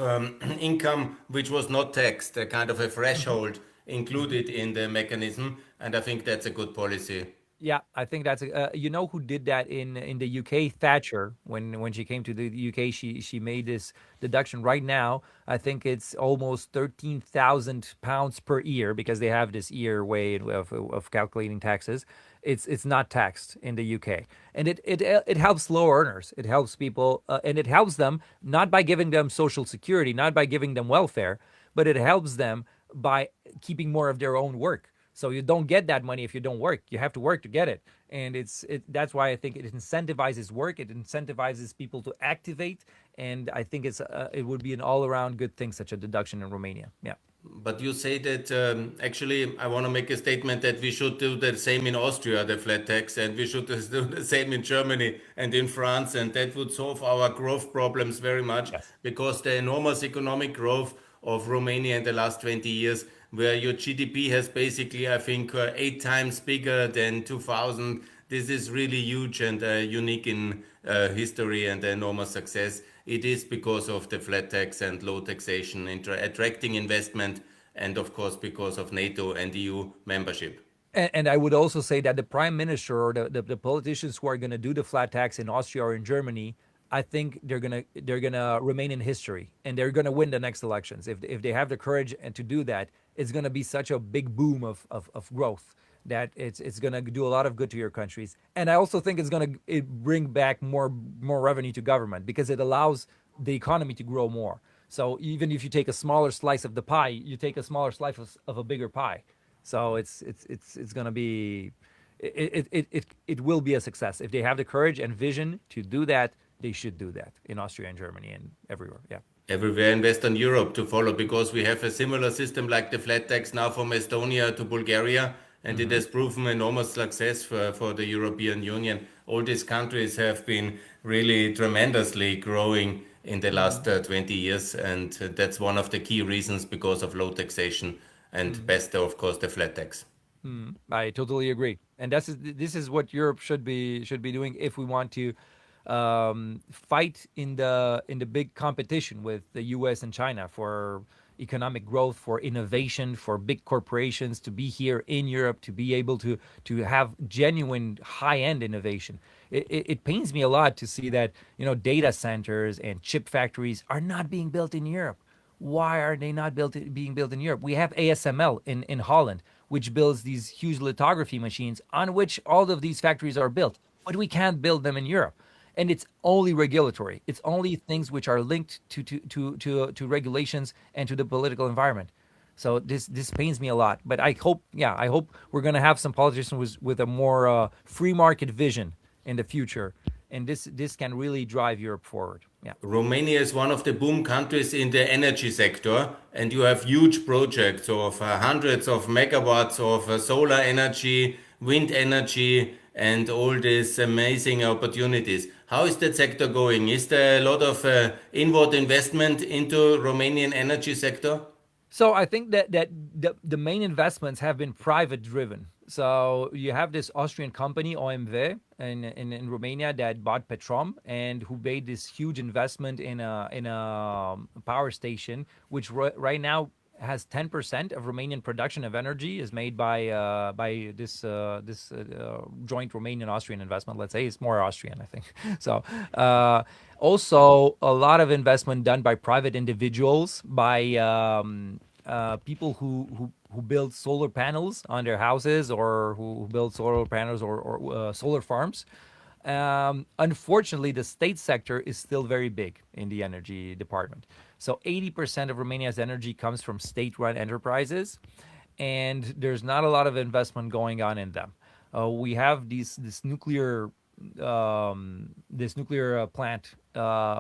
income which was not taxed, a kind of a Mhm. threshold Mhm. included in the mechanism. And I think that's a good policy. Yeah, I think that's you know who did that in the UK. Thatcher, when she came to the UK, she made this deduction. Right now, I think it's almost £13,000 per year because they have this year way of calculating taxes. It's not taxed in the UK, and it helps low earners. It helps people, and it helps them not by giving them social security, not by giving them welfare, but it helps them by keeping more of their own work. So you don't get that money if you don't work. You have to work to get it, and that's why I think it incentivizes work. It incentivizes people to activate, and I think it would be an all around good thing, such a deduction in Romania. Yeah. But you say that actually, I want to make a statement that we should do the same in Austria, the flat tax, and we should do the same in Germany and in France, and that would solve our growth problems very much Yes. because the enormous economic growth of Romania in the last 20 years, where your GDP has basically, I think, 8 times bigger than 2000. This is really huge and unique in history and enormous success. It is because of the flat tax and low taxation, attracting investment, and of course because of NATO and EU membership. And I would also say that the prime minister or the politicians who are going to do the flat tax in Austria or in Germany, I think they're gonna remain in history and they're gonna win the next elections if they have the courage and to do that. It's gonna be such a big boom of growth that it's gonna do a lot of good to your countries. And I also think it's gonna bring back more revenue to government because it allows the economy to grow more. So even if you take a smaller slice of the pie, you take a smaller slice of a bigger pie. So it's gonna be it will be a success if they have the courage and vision to do that. They should do that in Austria and Germany and everywhere. Yeah. Everywhere in Western Europe to follow because we have a similar system like the flat tax now from Estonia to Bulgaria, and it Hmm. has proven enormous success for the European Union. All these countries have been really tremendously growing in the last Hmm. 20 years, and that's one of the key reasons because of low taxation and best, of course, the flat tax. I totally agree, and this is what Europe should be doing if we want to fight in the big competition with the U.S. and China for economic growth, for innovation, for big corporations to be here in Europe, to be able to have genuine high-end innovation. It pains me a lot to see that data centers and chip factories are not being built in Europe. Why are they not being built in Europe? We have ASML in Holland, which builds these huge lithography machines on which all of these factories are built, but we can't build them in Europe. And it's only regulatory. It's only things which are linked to regulations and to the political environment. So this pains me a lot. But I hope we're gonna have some politicians with a more free market vision in the future, and this can really drive Europe forward. Yeah. Romania is one of the boom countries in the energy sector, and you have huge projects of hundreds of megawatts of solar energy, wind energy, and all these amazing opportunities. How is that sector going? Is there a lot of inward investment into Romanian energy sector? So I think that the main investments have been private driven. So you have this Austrian company OMV in Romania that bought Petrom and who made this huge investment in a power station, which right now has 10% of Romanian production of energy is made by this joint Romanian Austrian investment. Let's say it's more Austrian, I think. So also a lot of investment done by private individuals, by people who build solar panels on their houses, or who build solar panels or solar farms. Unfortunately, the state sector is still very big in the energy department. So 80% of Romania's energy comes from state-run enterprises, and there's not a lot of investment going on in them. We have this nuclear plant,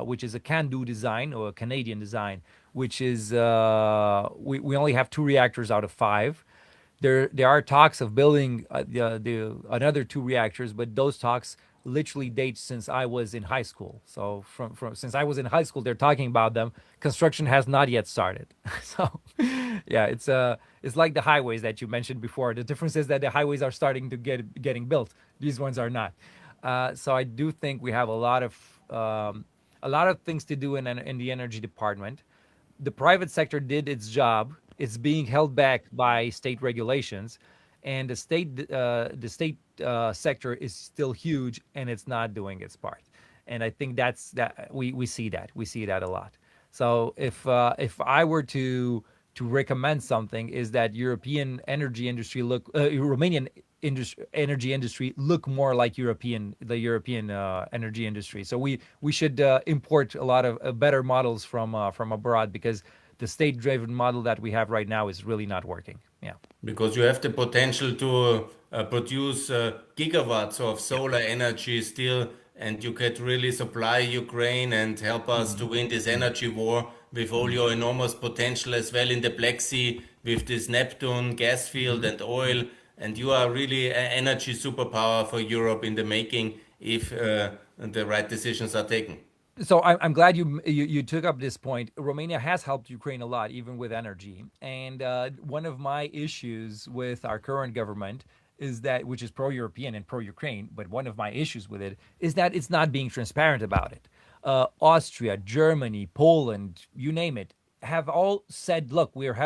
which is a CANDU design or a Canadian design, which is we only have two reactors out of five. There are talks of building the another two reactors, but those talks literally date since I was in high school. So from since I was in high school, they're talking about them. Construction has not yet started. So yeah, it's like the highways that you mentioned before. The difference is that the highways are starting to getting built. These ones are not. So I do think we have a lot of things to do in the energy department. The private sector did its job. It's being held back by state regulations, and the state sector is still huge, and it's not doing its part. And I think that we see that a lot. So if I were to recommend something, is that European energy industry Romanian energy industry look more like the European energy industry. So we should import a lot of better models from abroad, because the state-driven model that we have right now is really not working. Yeah. Because you have the potential to produce gigawatts of Yeah. solar energy still, and you could really supply Ukraine and help us to Hmm. win this energy war with all Hmm. your enormous potential as well in the Black Sea with this Neptune gas field Hmm. and oil. And you are really an energy superpower for Europe in the making if the right decisions are taken. So I'm glad you took up this point. Romania has helped Ukraine a lot, even with energy. And one of my issues with our current government is that, which is pro-European and pro-Ukraine, but one of my issues with it is that it's not being transparent about it. Austria, Germany, Poland, you name it, have all said, "Look, we are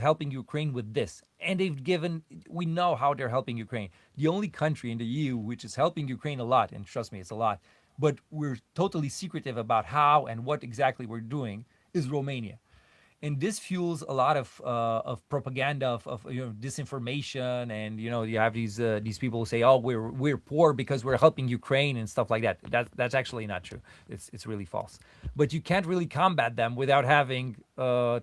helping Ukraine with this," and they've given. We know how they're helping Ukraine. The only country in the EU which is helping Ukraine a lot, and trust me, it's a lot, but we're totally secretive about how and what exactly we're doing, is Romania. And this fuels a lot of propaganda, of disinformation, and you have these people who say, "Oh, we're poor because we're helping Ukraine," and stuff like that. That's actually not true. It's really false. But you can't really combat them without having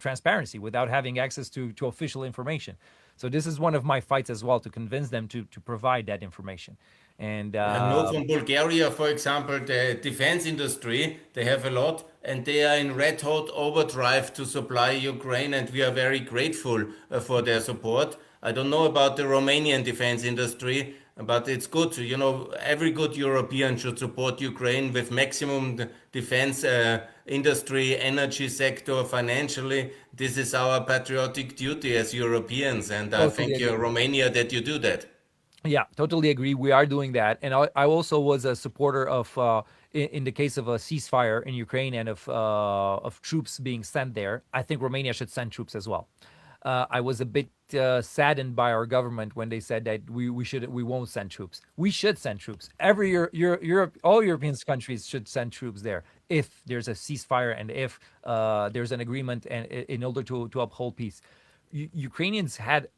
transparency, without having access to official information. So this is one of my fights as well, to convince them to provide that information. And I know from Bulgaria, for example, the defense industry, they have a lot and they are in red hot overdrive to supply Ukraine, and we are very grateful for their support. I don't know about the Romanian defense industry, but it's good. You know, every good European should support Ukraine with maximum defense industry, energy sector, financially. This is our patriotic duty as Europeans, and I totally thank you, agree. Romania, that you do that. Yeah, totally agree. We are doing that, and I also was a supporter of, in the case of a ceasefire in Ukraine and of troops being sent there. I think Romania should send troops as well. I was a bit saddened by our government when they said that we won't send troops. We should send troops. Every Europe, all European countries should send troops there if there's a ceasefire and if there's an agreement and in order to uphold peace. Ukrainians had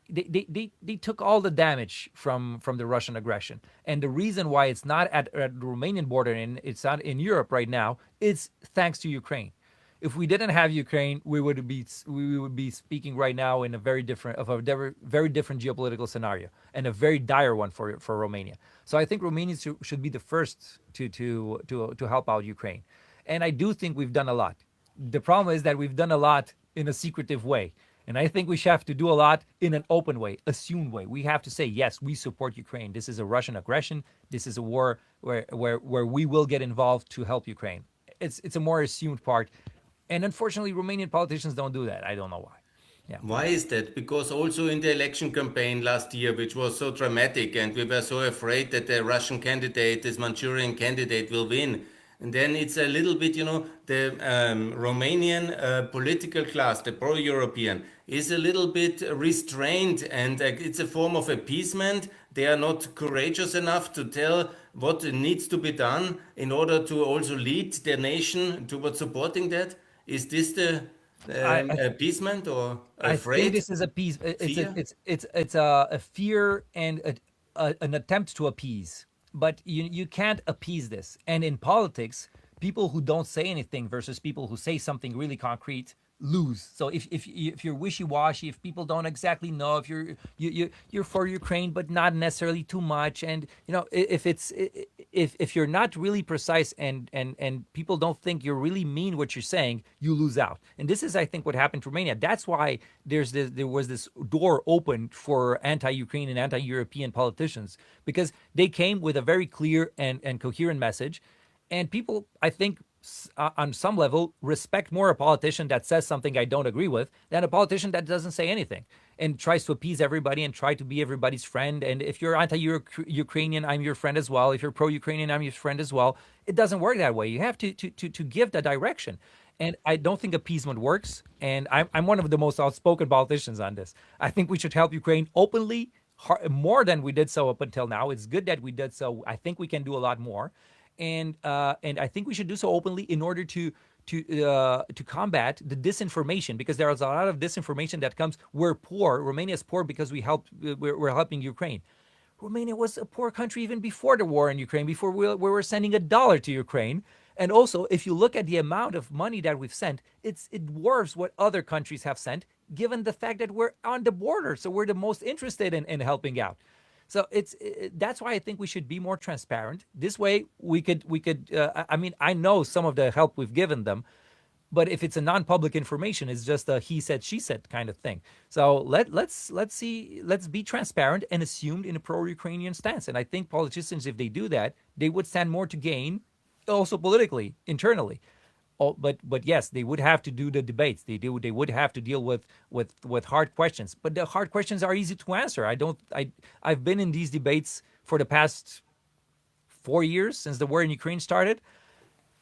they took all the damage from the Russian aggression. And the reason why it's not at the Romanian border and it's not in Europe right now is thanks to Ukraine. If we didn't have Ukraine, we would be speaking right now in a very different geopolitical scenario and a very dire one for Romania. So I think Romania should be the first to help out Ukraine. And I do think we've done a lot. The problem is that we've done a lot in a secretive way. And I think we should have to do a lot in an open way, assumed way. We have to say, yes, we support Ukraine. This is a Russian aggression. This is a war where we will get involved to help Ukraine. It's a more assumed part. And unfortunately, Romanian politicians don't do that. I don't know why. Yeah. Why is that? Because also in the election campaign last year, which was so dramatic, and we were so afraid that the Russian candidate, this Manchurian candidate, will win. And then it's a little bit, the Romanian political class, the pro European, is a little bit restrained, and it's a form of appeasement. They are not courageous enough to tell what needs to be done in order to also lead their nation towards supporting that. Is this the I, I appeasement or I think afraid? this is a piece. Fear? It's a fear and an attempt to appease. But you can't appease this. And in politics, people who don't say anything versus people who say something really concrete lose. So if you're wishy washy, if people don't exactly know, if you're for Ukraine but not necessarily too much, and if you're not really precise and people don't think you're really mean what you're saying, you lose out. And this is, I think, what happened to Romania. That's why there was this door open for anti-Ukraine and anti-European politicians, because they came with a very clear and coherent message, and people, I think, on some level, respect more a politician that says something I don't agree with than a politician that doesn't say anything and tries to appease everybody and try to be everybody's friend. And if you're anti-Ukrainian, I'm your friend as well. If you're pro-Ukrainian, I'm your friend as well. It doesn't work that way. You have to give the direction. And I don't think appeasement works. And I'm one of the most outspoken politicians on this. I think we should help Ukraine openly, more than we did so up until now. It's good that we did so. I think we can do a lot more, and I think we should do so openly in order to combat the disinformation, because there is a lot of disinformation that comes. We're poor. Romania is poor because we're helping Ukraine. Romania was a poor country even before the war in Ukraine, before we were sending $1 to Ukraine. And also, if you look at the amount of money that we've sent, it dwarfs what other countries have sent, given the fact that we're on the border. So we're the most interested in helping out. So that's why I think we should be more transparent. This way, we could. I mean, I know some of the help we've given them, but if it's a non-public information, it's just a he said she said kind of thing. So let's be transparent and assumed in a pro-Ukrainian stance. And I think politicians, if they do that, they would stand more to gain, also politically, internally. Oh, but yes, they would have to do the debates. They would have to deal with hard questions. But the hard questions are easy to answer. I've been in these debates for the past 4 years since the war in Ukraine started.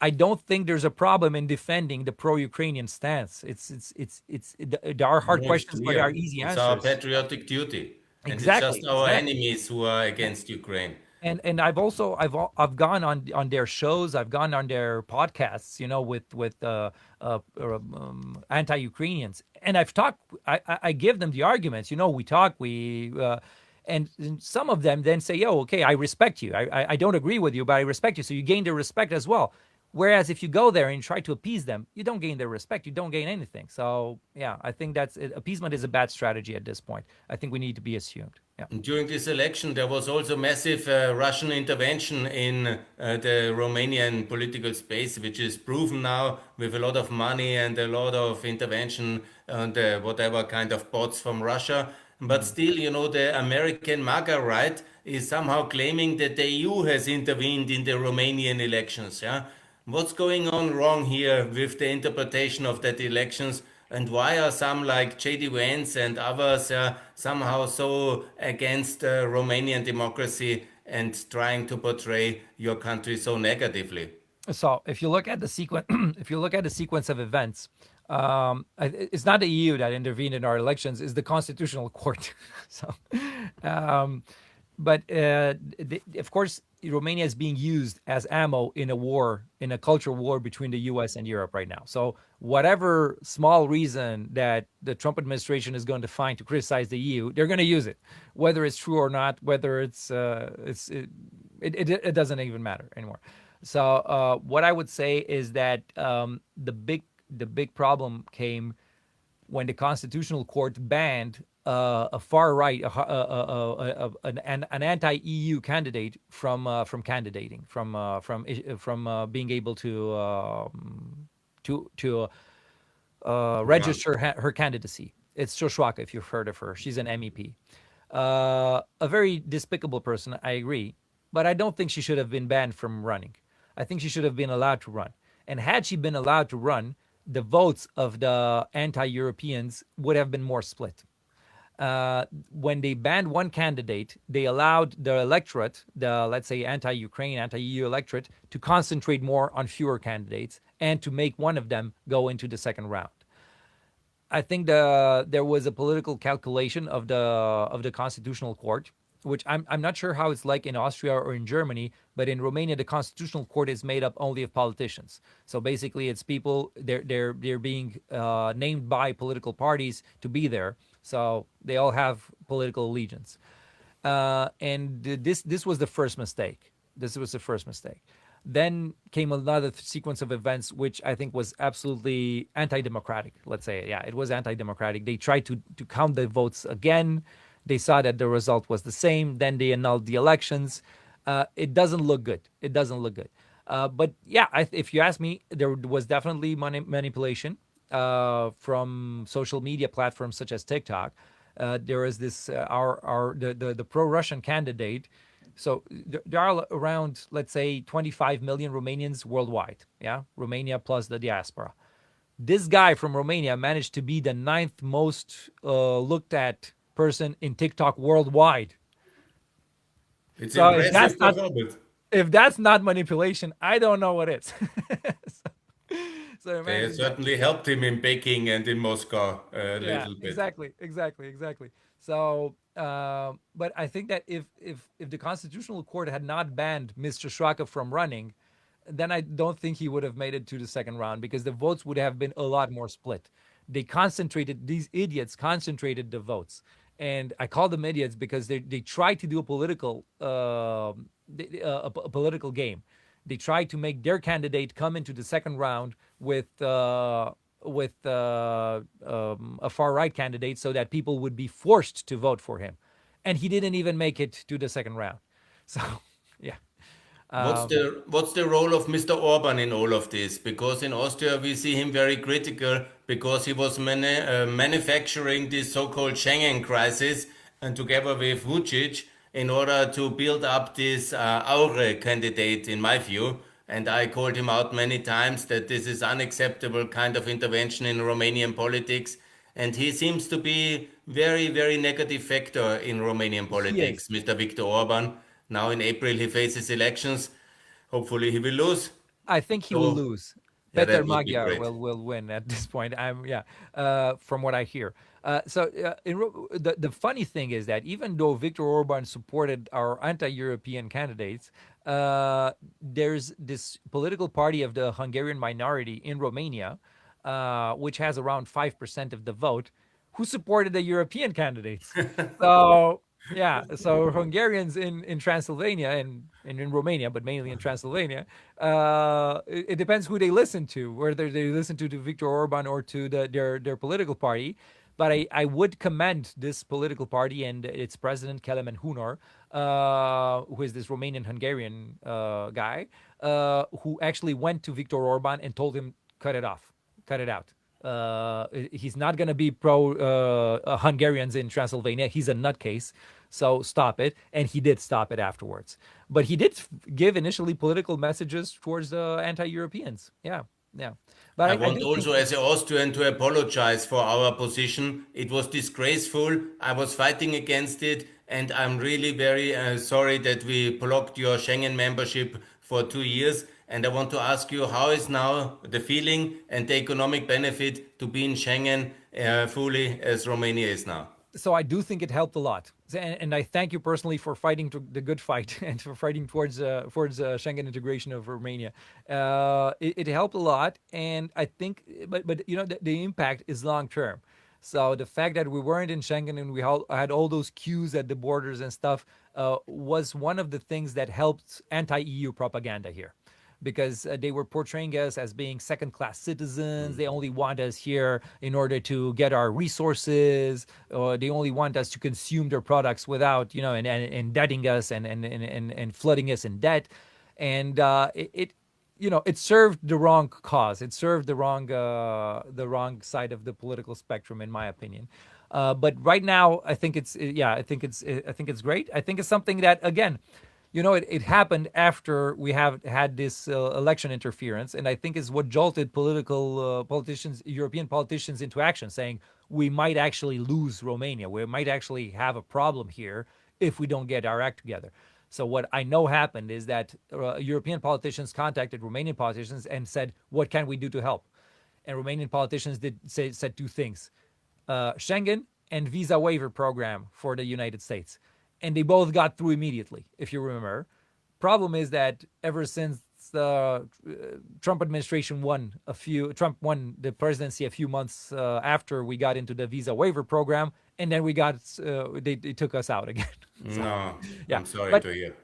I don't think there's a problem in defending the pro-Ukrainian stance. There are hard No, it's questions, but there are clear. easy It's our answers. patriotic duty, and it's Exactly, just our exactly. enemies who are against Ukraine. And I've gone on their shows. I've gone on their podcasts, with anti-Ukrainians, and I've talked. I give them the arguments. We talk. And some of them then say, "Yo, okay, I respect you. I don't agree with you, but I respect you." So you gain their respect as well. Whereas if you go there and try to appease them, you don't gain their respect. You don't gain anything. So yeah, I think appeasement is a bad strategy at this point. I think we need to be assumed. Yeah. During this election, there was also massive Russian intervention in the Romanian political space, which is proven now with a lot of money and a lot of intervention and whatever kind of bots from Russia. But Mhm. still, the American MAGA right is somehow claiming that the EU has intervened in the Romanian elections. Yeah, what's going on wrong here with the interpretation of that elections? And why are some like J.D. Vance and others somehow so against Romanian democracy and trying to portray your country so negatively? So if you look at the sequence, if you look at the sequence of events, it's not the EU that intervened in our elections; it's the Constitutional Court. so, um, but of course, Romania is being used as ammo in a war, in a cultural war between the U.S. and Europe right now. So whatever small reason that the Trump administration is going to find to criticize the EU, they're going to use it, whether it's true or not, whether it doesn't even matter anymore. So what I would say is that the big problem came when the Constitutional Court banned a far right, an anti-EU candidate from candidating, from being able to Run. register her candidacy. It's Joshua, if you've heard of her. She's an MEP. A very despicable person, I agree, but I don't think she should have been banned from running. I think she should have been allowed to run. And had she been allowed to run, the votes of the anti-Europeans would have been more split. When they banned one candidate, they allowed the electorate, the, let's say, anti-Ukraine, anti-EU electorate, to concentrate more on fewer candidates and to make one of them go into the second round. I think there was a political calculation of the Constitutional Court, which I'm not sure how it's like in Austria or in Germany, but in Romania the Constitutional Court is made up only of politicians. So basically, it's people they're being named by political parties to be there. So they all have political allegiance. And this was the first mistake. This was the first mistake. Then came another sequence of events, which I think was absolutely anti-democratic. Let's say, yeah, it was anti-democratic. They tried to count the votes again. They saw that the result was the same. Then they annulled the elections. It doesn't look good. It doesn't look good. But yeah, if you ask me, there was definitely manipulation from social media platforms such as TikTok. There is this the pro-Russian candidate. So there are around, let's say, 25 million Romanians worldwide. Yeah, Romania plus the diaspora. This guy from Romania managed to be the ninth most looked at person in TikTok worldwide. It's So impressive performance. if that's not manipulation, I don't know what is. so They imagine that. certainly helped him in Peking and in Moscow a Yeah, little bit. exactly. So, but I think that if the Constitutional Court had not banned Mr. Shraka from running, then I don't think he would have made it to the second round because the votes would have been a lot more split. These idiots concentrated the votes. And I call them idiots because they tried to do a political game. They tried to make their candidate come into the second round with a far right candidate so that people would be forced to vote for him, and he didn't even make it to the second round. So, yeah. What's the role of Mr. Orban in all of this? Because in Austria we see him very critical because he was manufacturing this so-called Schengen crisis and together with Vucic in order to build up this Aure candidate, in my view. And I called him out many times that this is unacceptable kind of intervention in Romanian politics. And he seems to be very, very negative factor in Romanian He politics, is. Mr. Viktor Orban. Now in April he faces elections. Hopefully he will lose. I think he will So lose. yeah, Peter that would be Magyar great. will win at this point. From what I hear. The funny thing is that even though Viktor Orban supported our anti-European candidates, there's this political party of the Hungarian minority in Romania, which has around 5% of the vote, who supported the European candidates. So yeah, so Hungarians in Transylvania and in Romania, but mainly in Transylvania, it depends who they listen to, whether they listen to Viktor Orban or to their political party. But I would commend this political party and its president, Kelemen Hunor, who is this Romanian Hungarian guy, who actually went to Viktor Orban and told him, cut it off, cut it out. He's not going to be pro Hungarians in Transylvania. He's a nutcase. So stop it. And he did stop it afterwards. But he did give initially political messages towards the anti Europeans. Yeah. Yeah, but I I want do think also, as an Austrian, to apologize for our position. It was disgraceful. I was fighting against it, and I'm really very sorry that we blocked your Schengen membership for 2 years. And I want to ask you, how is now the feeling and the economic benefit to be in Schengen fully as Romania is now? so. I do think it helped a lot, and I thank you personally for fighting to the good fight and for fighting towards Schengen integration of Romania. It helped a lot, and I think, but the impact is long term. So the fact that we weren't in Schengen and we had all those queues at the borders and stuff was one of the things that helped anti-EU propaganda here, because they were portraying us as being second class citizens. They only want us here in order to get our resources, or they only want us to consume their products without, and indebting us and flooding us in debt. And it served the wrong cause. It served the wrong side of the political spectrum, in my opinion. But right now, I think I think it's great. I think it's something that, again, it happened after we have had this election interference, and I think is what jolted European politicians into action, saying we might actually lose Romania. We might actually have a problem here if we don't get our act together. So what I know happened is that European politicians contacted Romanian politicians and said, "What can we do to help?" And Romanian politicians said two things: Schengen and visa waiver program for the United States. And they both got through immediately, if you remember. Problem is that ever since the Trump administration Trump won the presidency a few months after we got into the visa waiver program, and then they took us out again. So, No, yeah, I'm sorry but to hear.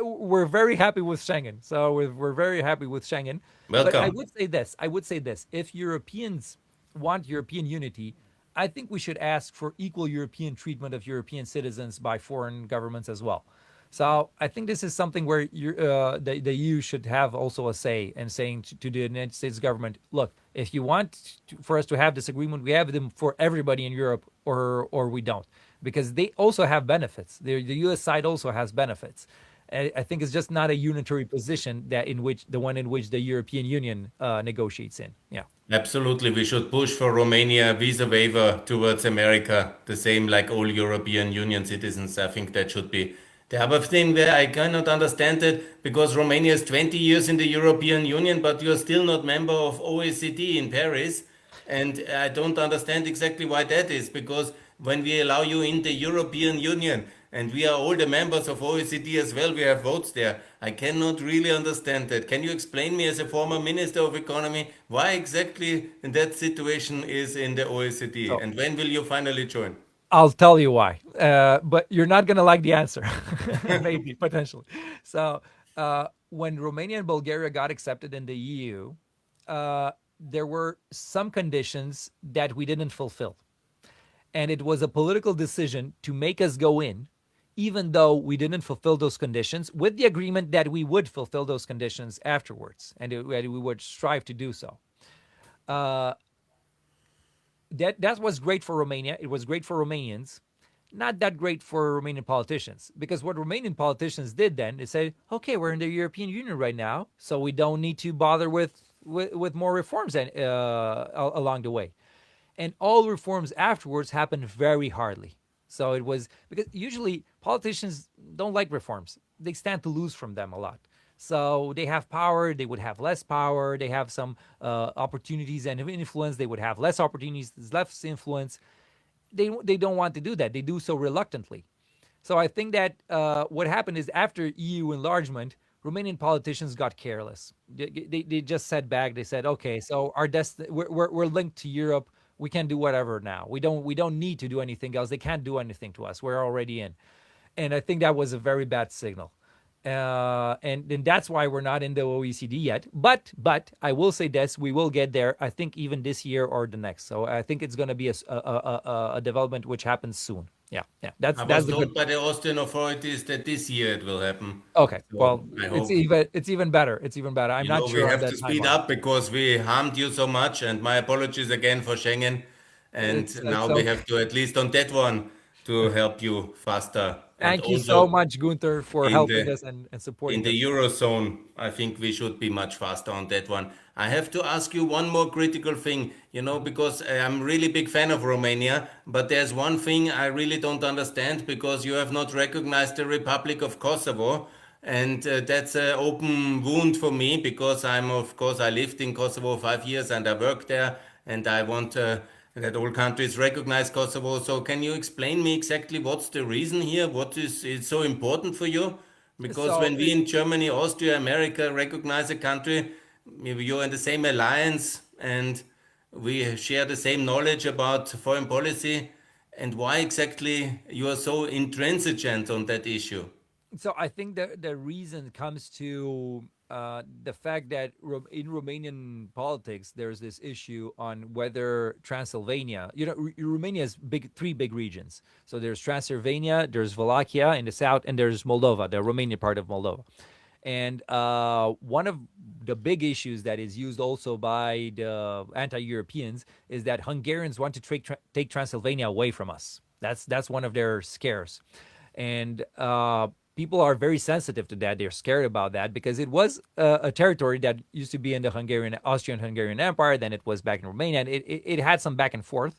we're very happy with Schengen. So we're very happy with Schengen. But I Welcome. would say this. I would say this. If Europeans want European unity, I think we should ask for equal European treatment of European citizens by foreign governments as well. So I think this is something where the EU should have also a say in saying to the United States government, look, if you want for us to have this agreement, we have them for everybody in Europe, or we don't, because they also have benefits. The U.S. side also has benefits. I think it's just not a unitary position the one in which the European Union negotiates in. Yeah. Absolutely, we should push for Romania visa waiver towards America, the same like all European Union citizens. I think that should be the other thing where I cannot understand it because Romania is 20 years in the European Union, but you're still not member of OECD in Paris. And I don't understand exactly why that is, because when we allow you in the European Union and we are all the members of OECD as well, we have votes there. I cannot really understand that. Can you explain me as a former Minister of Economy why exactly that situation is in the OECD So and when will you finally join? I'll tell you why, but you're not going to like the answer, maybe, potentially. So, when Romania and Bulgaria got accepted in the EU, there were some conditions that we didn't fulfill. And it was a political decision to make us go in, even though we didn't fulfill those conditions, with the agreement that we would fulfill those conditions afterwards, and we would strive to do so. Uh, that was great for Romania. It was great for Romanians. Not that great for Romanian politicians, because what Romanian politicians did then is say, "Okay, we're in the European Union right now, so we don't need to bother with more reforms along the way." And all reforms afterwards happened very hardly. So it was because usually politicians don't like reforms; they stand to lose from them a lot. So they have power, they would have less power. They have some opportunities and influence, they would have less opportunities, less influence. They don't want to do that. They do so reluctantly. So I think that what happened is after EU enlargement, Romanian politicians got careless. They just sat back. They said, "Okay, so we're linked to Europe. We can do whatever now. We don't need to do anything else. They can't do anything to us. We're already in." And I think that was a very bad signal. And that's why we're not in the OECD yet. But I will say this: we will get there. I think even this year or the next. So I think it's going to be a development which happens soon. Yeah, yeah. That's I that's was the good. told by the Austrian authorities that this year it will happen. Okay. So Well, I it's hope. even better. It's even better. I'm You not know, we sure on have that to speed timeline. up because we harmed you so much, and my apologies again for Schengen. And It's now we okay. have to, at least on that one, to help you faster and Thank you so also much, Gunther, for in helping the us and in supporting us. the Eurozone, I think we should be much faster on that one. I have to ask you one more critical thing, Mhm. because I'm really big fan of Romania, but there's one thing I really don't understand because you have not recognized the Republic of Kosovo, and that's an open wound for me because of course, I lived in Kosovo 5 years and I worked there, and I want that all countries recognize Kosovo. So can you explain me exactly what's the reason here? What is it so important for you? Because So when we in Germany, Austria, America recognize a country, maybe you're in the same alliance and we share the same knowledge about foreign policy. And why exactly you are so intransigent on that issue? So I think that the reason comes to the fact that in Romanian politics, there's this issue on whether Transylvania, Romania has three big regions. So there's Transylvania, there's Wallachia in the south, and there's Moldova, the Romanian part of Moldova. And one of the big issues that is used also by the anti-Europeans is that Hungarians want to take Transylvania away from us. That's one of their scares, and people are very sensitive to that. They're scared about that because it was a territory that used to be in the Austrian-Hungarian Empire. Then it was back in Romania, and it had some back and forth.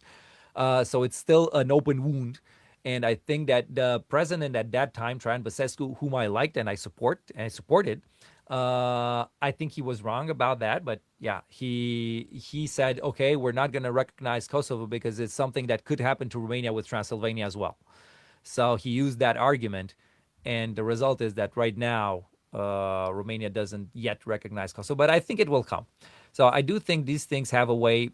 So it's still an open wound. And I think that the president at that time, Traian Băsescu, whom I liked and I supported, I think he was wrong about that. But yeah, he said, okay, we're not going to recognize Kosovo because it's something that could happen to Romania with Transylvania as well. So he used that argument, and the result is that right now Romania doesn't yet recognize Kosovo, but I think it will come. So I do think these things have a way.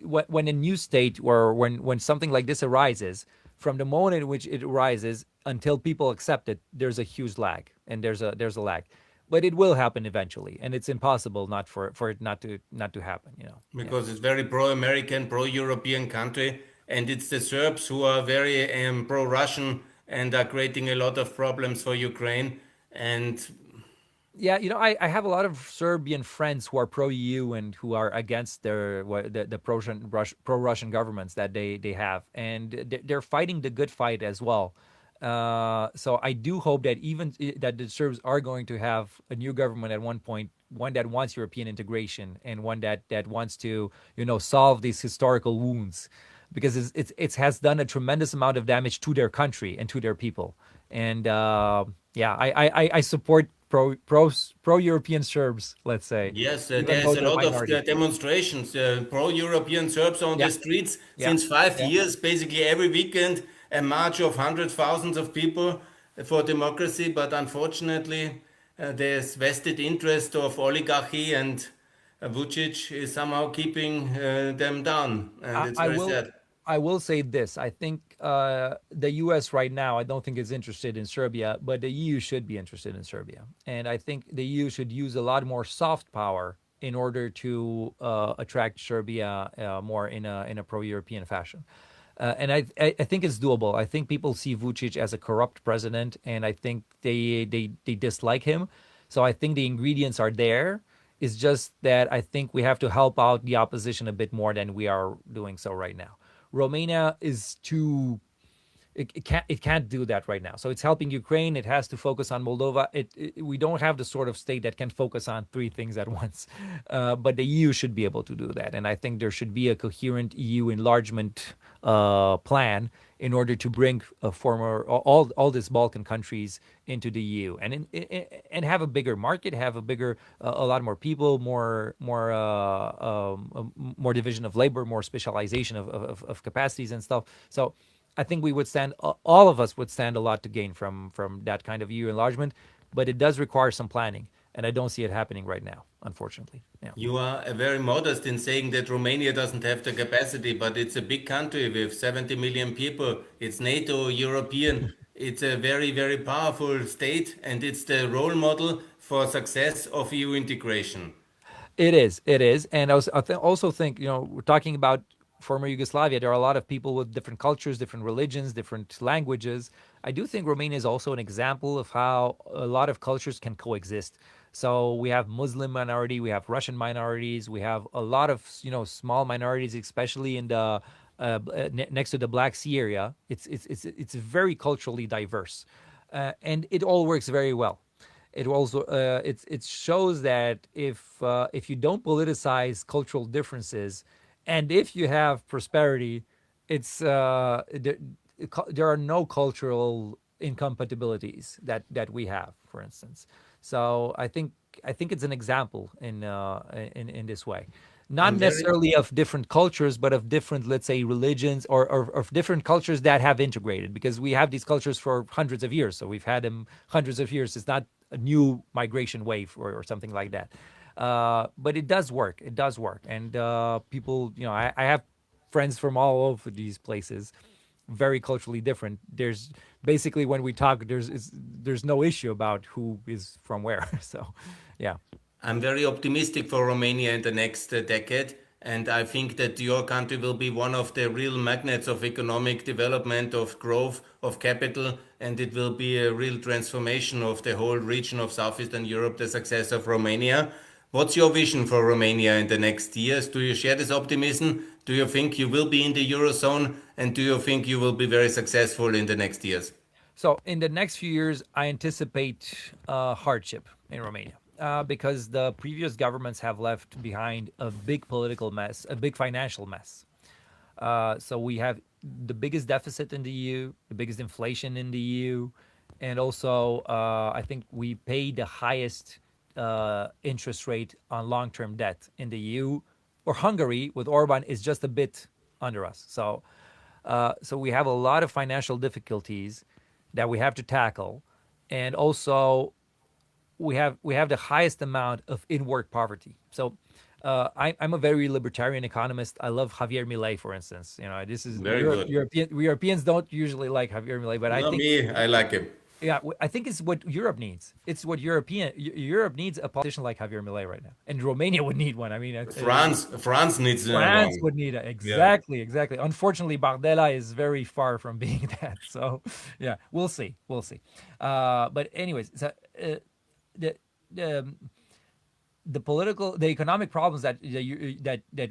When a new state or when something like this arises, from the moment in which it arises until people accept it, there's a huge lag, and there's a lag, but it will happen eventually, and it's impossible not for it not to happen. Yeah. Because it's very pro-American, pro-European country, and it's the Serbs who are very pro-Russian and are creating a lot of problems for Ukraine. And Yeah, I have a lot of Serbian friends who are pro EU and who are against the pro Russian governments that they have, and they're fighting the good fight as well. So I do hope that that the Serbs are going to have a new government at one point, one that wants European integration and one that wants to solve these historical wounds, because it has done a tremendous amount of damage to their country and to their people. And yeah, I support pro European Serbs, let's say, yes, even though there's a they're lot of minority. demonstrations, pro-European Serbs on Yeah, the streets yeah, since five yeah. years, basically every weekend, a march of hundreds, thousands of people for democracy. But unfortunately, there's vested interest of oligarchy, and Vucic is somehow keeping them down, and I, it's I very will sad. I will say this. I think the U.S. right now, I don't think is interested in Serbia, but the EU should be interested in Serbia, and I think the EU should use a lot more soft power in order to attract Serbia more in a pro-European fashion. And I think it's doable. I think people see Vucic as a corrupt president, and I think they dislike him. So I think the ingredients are there. It's just that I think we have to help out the opposition a bit more than we are doing so right now. Romania is too it can't do that right now. So it's helping Ukraine. It has to focus on Moldova. We don't have the sort of state that can focus on three things at once. But the EU should be able to do that, and I think there should be a coherent EU enlargement plan in order to bring all these Balkan countries into the EU and have a bigger market, have a lot more people, more division of labor, more specialization of capacities and stuff. So I think we would stand, all of us would stand a lot to gain from that kind of EU enlargement, but it does require some planning, and I don't see it happening right now, unfortunately. Yeah. You are very modest in saying that Romania doesn't have the capacity, but it's a big country with 70 million people. It's NATO, European. It's a very, very powerful state, and it's the role model for success of EU integration. It is, and also think we're talking about former Yugoslavia. There are a lot of people with different cultures, different religions, different languages. I do think Romania is also an example of how a lot of cultures can coexist. So we have Muslim minority, we have Russian minorities, we have a lot of small minorities, especially in the next to the Black Sea area. It's very culturally diverse, and it all works very well. It also it shows that if you don't politicize cultural differences, and if you have prosperity, it's there are no cultural incompatibilities that we have, for instance. So I think it's an example in this way, not I'm very necessarily of different cultures, but of different, let's say, religions, or of different cultures that have integrated, because we have these cultures for hundreds of years. So we've had them hundreds of years. It's not a new migration wave or something like that. But it does work. It does work. And people, I have friends from all over these places, very culturally different. There's basically, when we talk, there's no issue about who is from where. So, yeah. I'm very optimistic for Romania in the next decade, and I think that your country will be one of the real magnets of economic development, of growth, of capital, and it will be a real transformation of the whole region of Southeastern Europe, the success of Romania. What's your vision for Romania in the next years? Do you share this optimism? Do you think you will be in the Eurozone? And do you think you will be very successful in the next years? So in the next few years, I anticipate hardship in Romania, because the previous governments have left behind a big political mess, a big financial mess. So we have the biggest deficit in the EU, the biggest inflation in the EU, and also I think we pay the highest interest rate on long-term debt in the EU. Or Hungary with Orban is just a bit under us. So we have a lot of financial difficulties that we have to tackle, and also we have the highest amount of in-work poverty. So I'm a very libertarian economist. I love Javier Milei, for instance. This is Very good. Europeans don't usually like Javier Milei, but I No, think, me, I like him. yeah, I think it's what Europe needs. It's what Europe needs, a politician like Javier Milei right now, and Romania would need one. I mean, France needs France one. would need it. Yeah. Exactly, exactly. Unfortunately, Bardella is very far from being that. So, yeah, we'll see. We'll see. But anyways, so, the the the economic problems that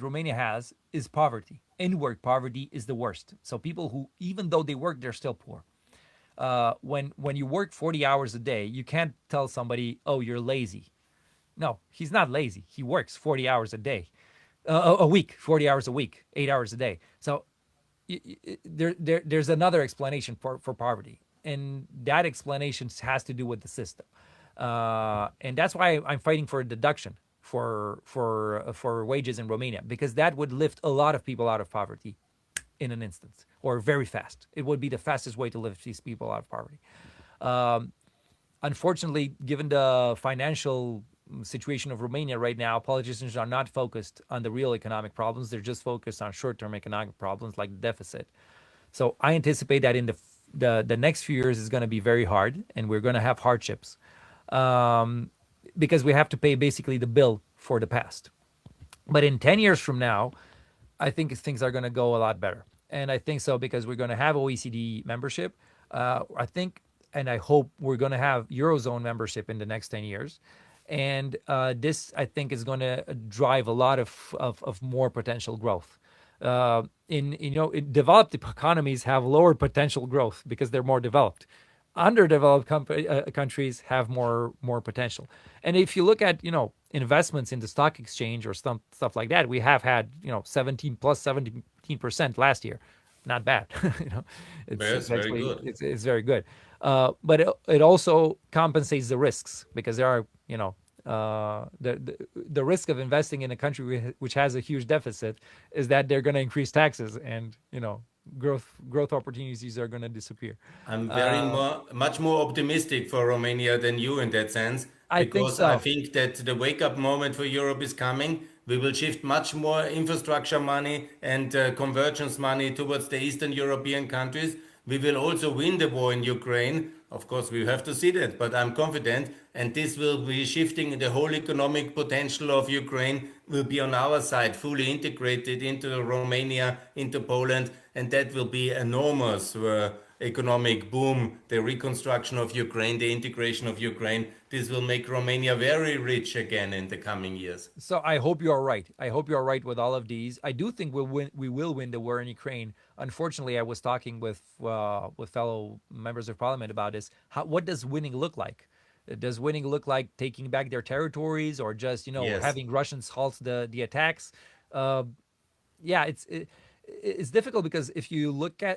Romania has is poverty. In-work poverty is the worst. So people who, even though they work, they're still poor. When you work 40 hours a day, you can't tell somebody, "Oh, you're lazy." No, he's not lazy. He works 40 hours a day, a week, 40 hours a week, 8 hours a day. So there's another explanation for poverty, and that explanation has to do with the system. And that's why I'm fighting for a deduction for wages in Romania, because that would lift a lot of people out of poverty in an instant, or very fast. It would be the fastest way to lift these people out of poverty. Unfortunately, given the financial situation of Romania right now, politicians are not focused on the real economic problems. They're just focused on short-term economic problems like the deficit. So I anticipate that in the next few years is going to be very hard, and we're going to have hardships, because we have to pay basically the bill for the past. But in 10 years from now, I think things are going to go a lot better. And I think so because we're going to have OECD membership. I think, and I hope we're going to have Eurozone membership in the next 10 years. And this, I think, is going to drive a lot of more potential growth. In developed economies have lower potential growth because they're more developed. Underdeveloped countries have more potential. And if you look at investments in the stock exchange or stuff like that, we have had 17% last year. Not bad. Yes, It's very actually good. it's very good. But it also compensates the risks, because there are the risk of investing in a country which has a huge deficit is that they're going to increase taxes, and growth opportunities are going to disappear. I'm Uh, much more optimistic for Romania than you in that sense, I think because I so. think that the wake-up moment for Europe is coming. We will shift much more infrastructure money and convergence money towards the Eastern European countries. We will also win the war in Ukraine. Of course, we have to see that, but I'm confident, and this will be shifting the whole economic potential of Ukraine will be on our side, fully integrated into Romania, into Poland, and that will be enormous economic boom, the reconstruction of Ukraine, the integration of Ukraine, this will make Romania very rich again in the coming years. So I hope you are right. I hope you are right with all of these. I do think we'll win. We will win the war in Ukraine. Unfortunately, I was talking with fellow members of parliament about this. What does winning look like? Does winning look like taking back their territories, or just Yes. having Russians halt the attacks? Uh, yeah, it's difficult because if you look at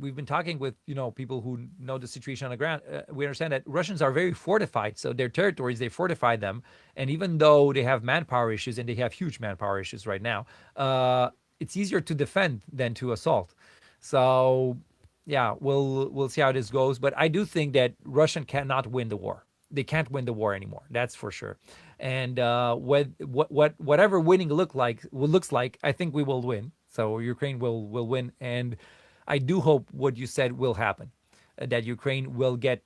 we've been talking with people who know the situation on the ground. We understand that Russians are very fortified, so their territories, they fortify them, and even though they have manpower issues, and they have huge manpower issues right now, it's easier to defend than to assault. So yeah, we'll see how this goes, but I do think that Russian cannot win the war. They can't win the war anymore. That's for sure. And whatever winning looks like, I think we will win. So Ukraine will win, and I do hope what you said will happen. That Ukraine will get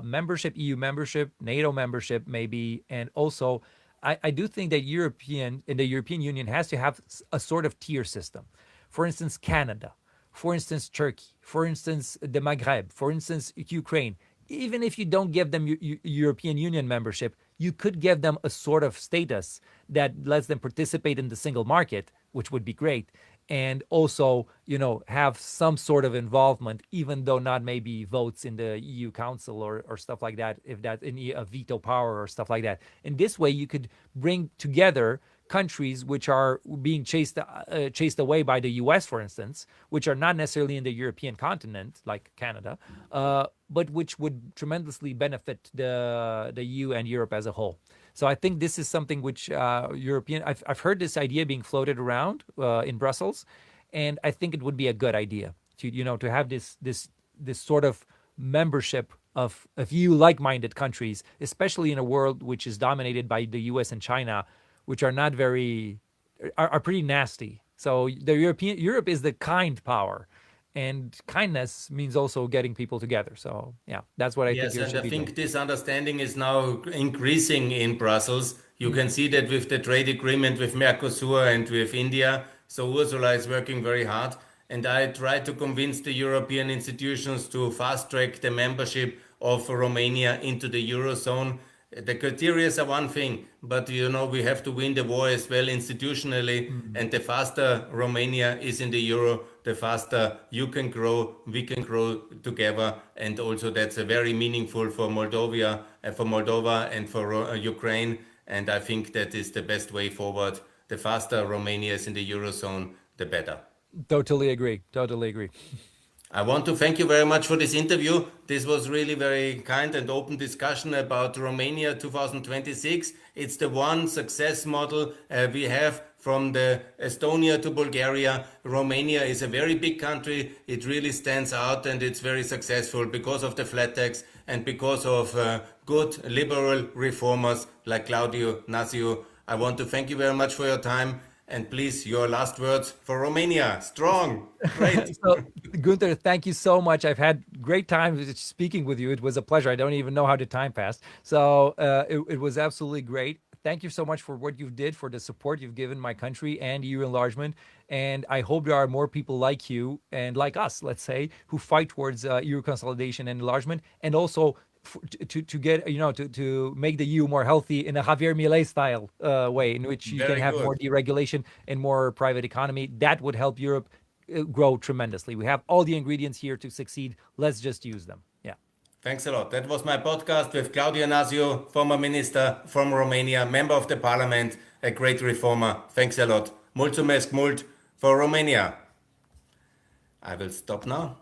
membership, EU membership, NATO membership, maybe, and also I do think that the European Union has to have a sort of tier system. For instance, Canada, for instance, Turkey, for instance, the Maghreb, for instance, Ukraine. Even if you don't give them European Union membership, you could give them a sort of status that lets them participate in the single market, which would be great, and also, have some sort of involvement, even though not maybe votes in the EU Council or stuff like that, if that any a veto power or stuff like that. In this way, you could bring together countries which are being chased away by the U.S., for instance, which are not necessarily in the European continent, like Canada, but which would tremendously benefit the EU and Europe as a whole. So I think this is something which I've heard this idea being floated around in Brussels, and I think it would be a good idea to have this sort of membership of EU like-minded countries, especially in a world which is dominated by the U.S. and China, which are not are pretty nasty. So Europe is the kind power, and kindness means also getting people together. So yeah, that's what I think Yes, you and should I be doing. think this understanding is now increasing in Brussels. You can Mm. see that with the trade agreement with Mercosur and with India. So Ursula is working very hard. And I try to convince the European institutions to fast track the membership of Romania into the Eurozone. The criteria are one thing, but we have to win the war as well institutionally. Mm. And the faster Romania is in the euro, the faster you can grow, we can grow together. And also that's a very meaningful for Moldova and for Ukraine. And I think that is the best way forward. The faster Romania is in the eurozone, the better. Totally agree. Totally agree. I want to thank you very much for this interview. This was really very kind and open discussion about Romania 2026. It's the one success model we have from the Estonia to Bulgaria. Romania is a very big country. It really stands out and it's very successful because of the flat tax and because of good liberal reformers like Claudio Nasio. I want to thank you very much for your time. And please, your last words for Romania. Strong. Great. So, Gunther, thank you so much. I've had great time speaking with you. It was a pleasure. I don't even know how the time passed. So it was absolutely great. Thank you so much for what you did, for the support you've given my country and EU enlargement. And I hope there are more people like you and like us, let's say, who fight towards EU consolidation and enlargement, and also to get to make the EU more healthy in a Javier Milei style way, in which you can Very have more good. deregulation and more private economy. That would help Europe grow tremendously. We have all the ingredients here to succeed. Let's just use them. Yeah. Thanks a lot. That was my podcast with Claudio Nasio, former minister from Romania, member of the parliament, a great reformer. Thanks a lot. Mulțumesc mult for Romania. I will stop now.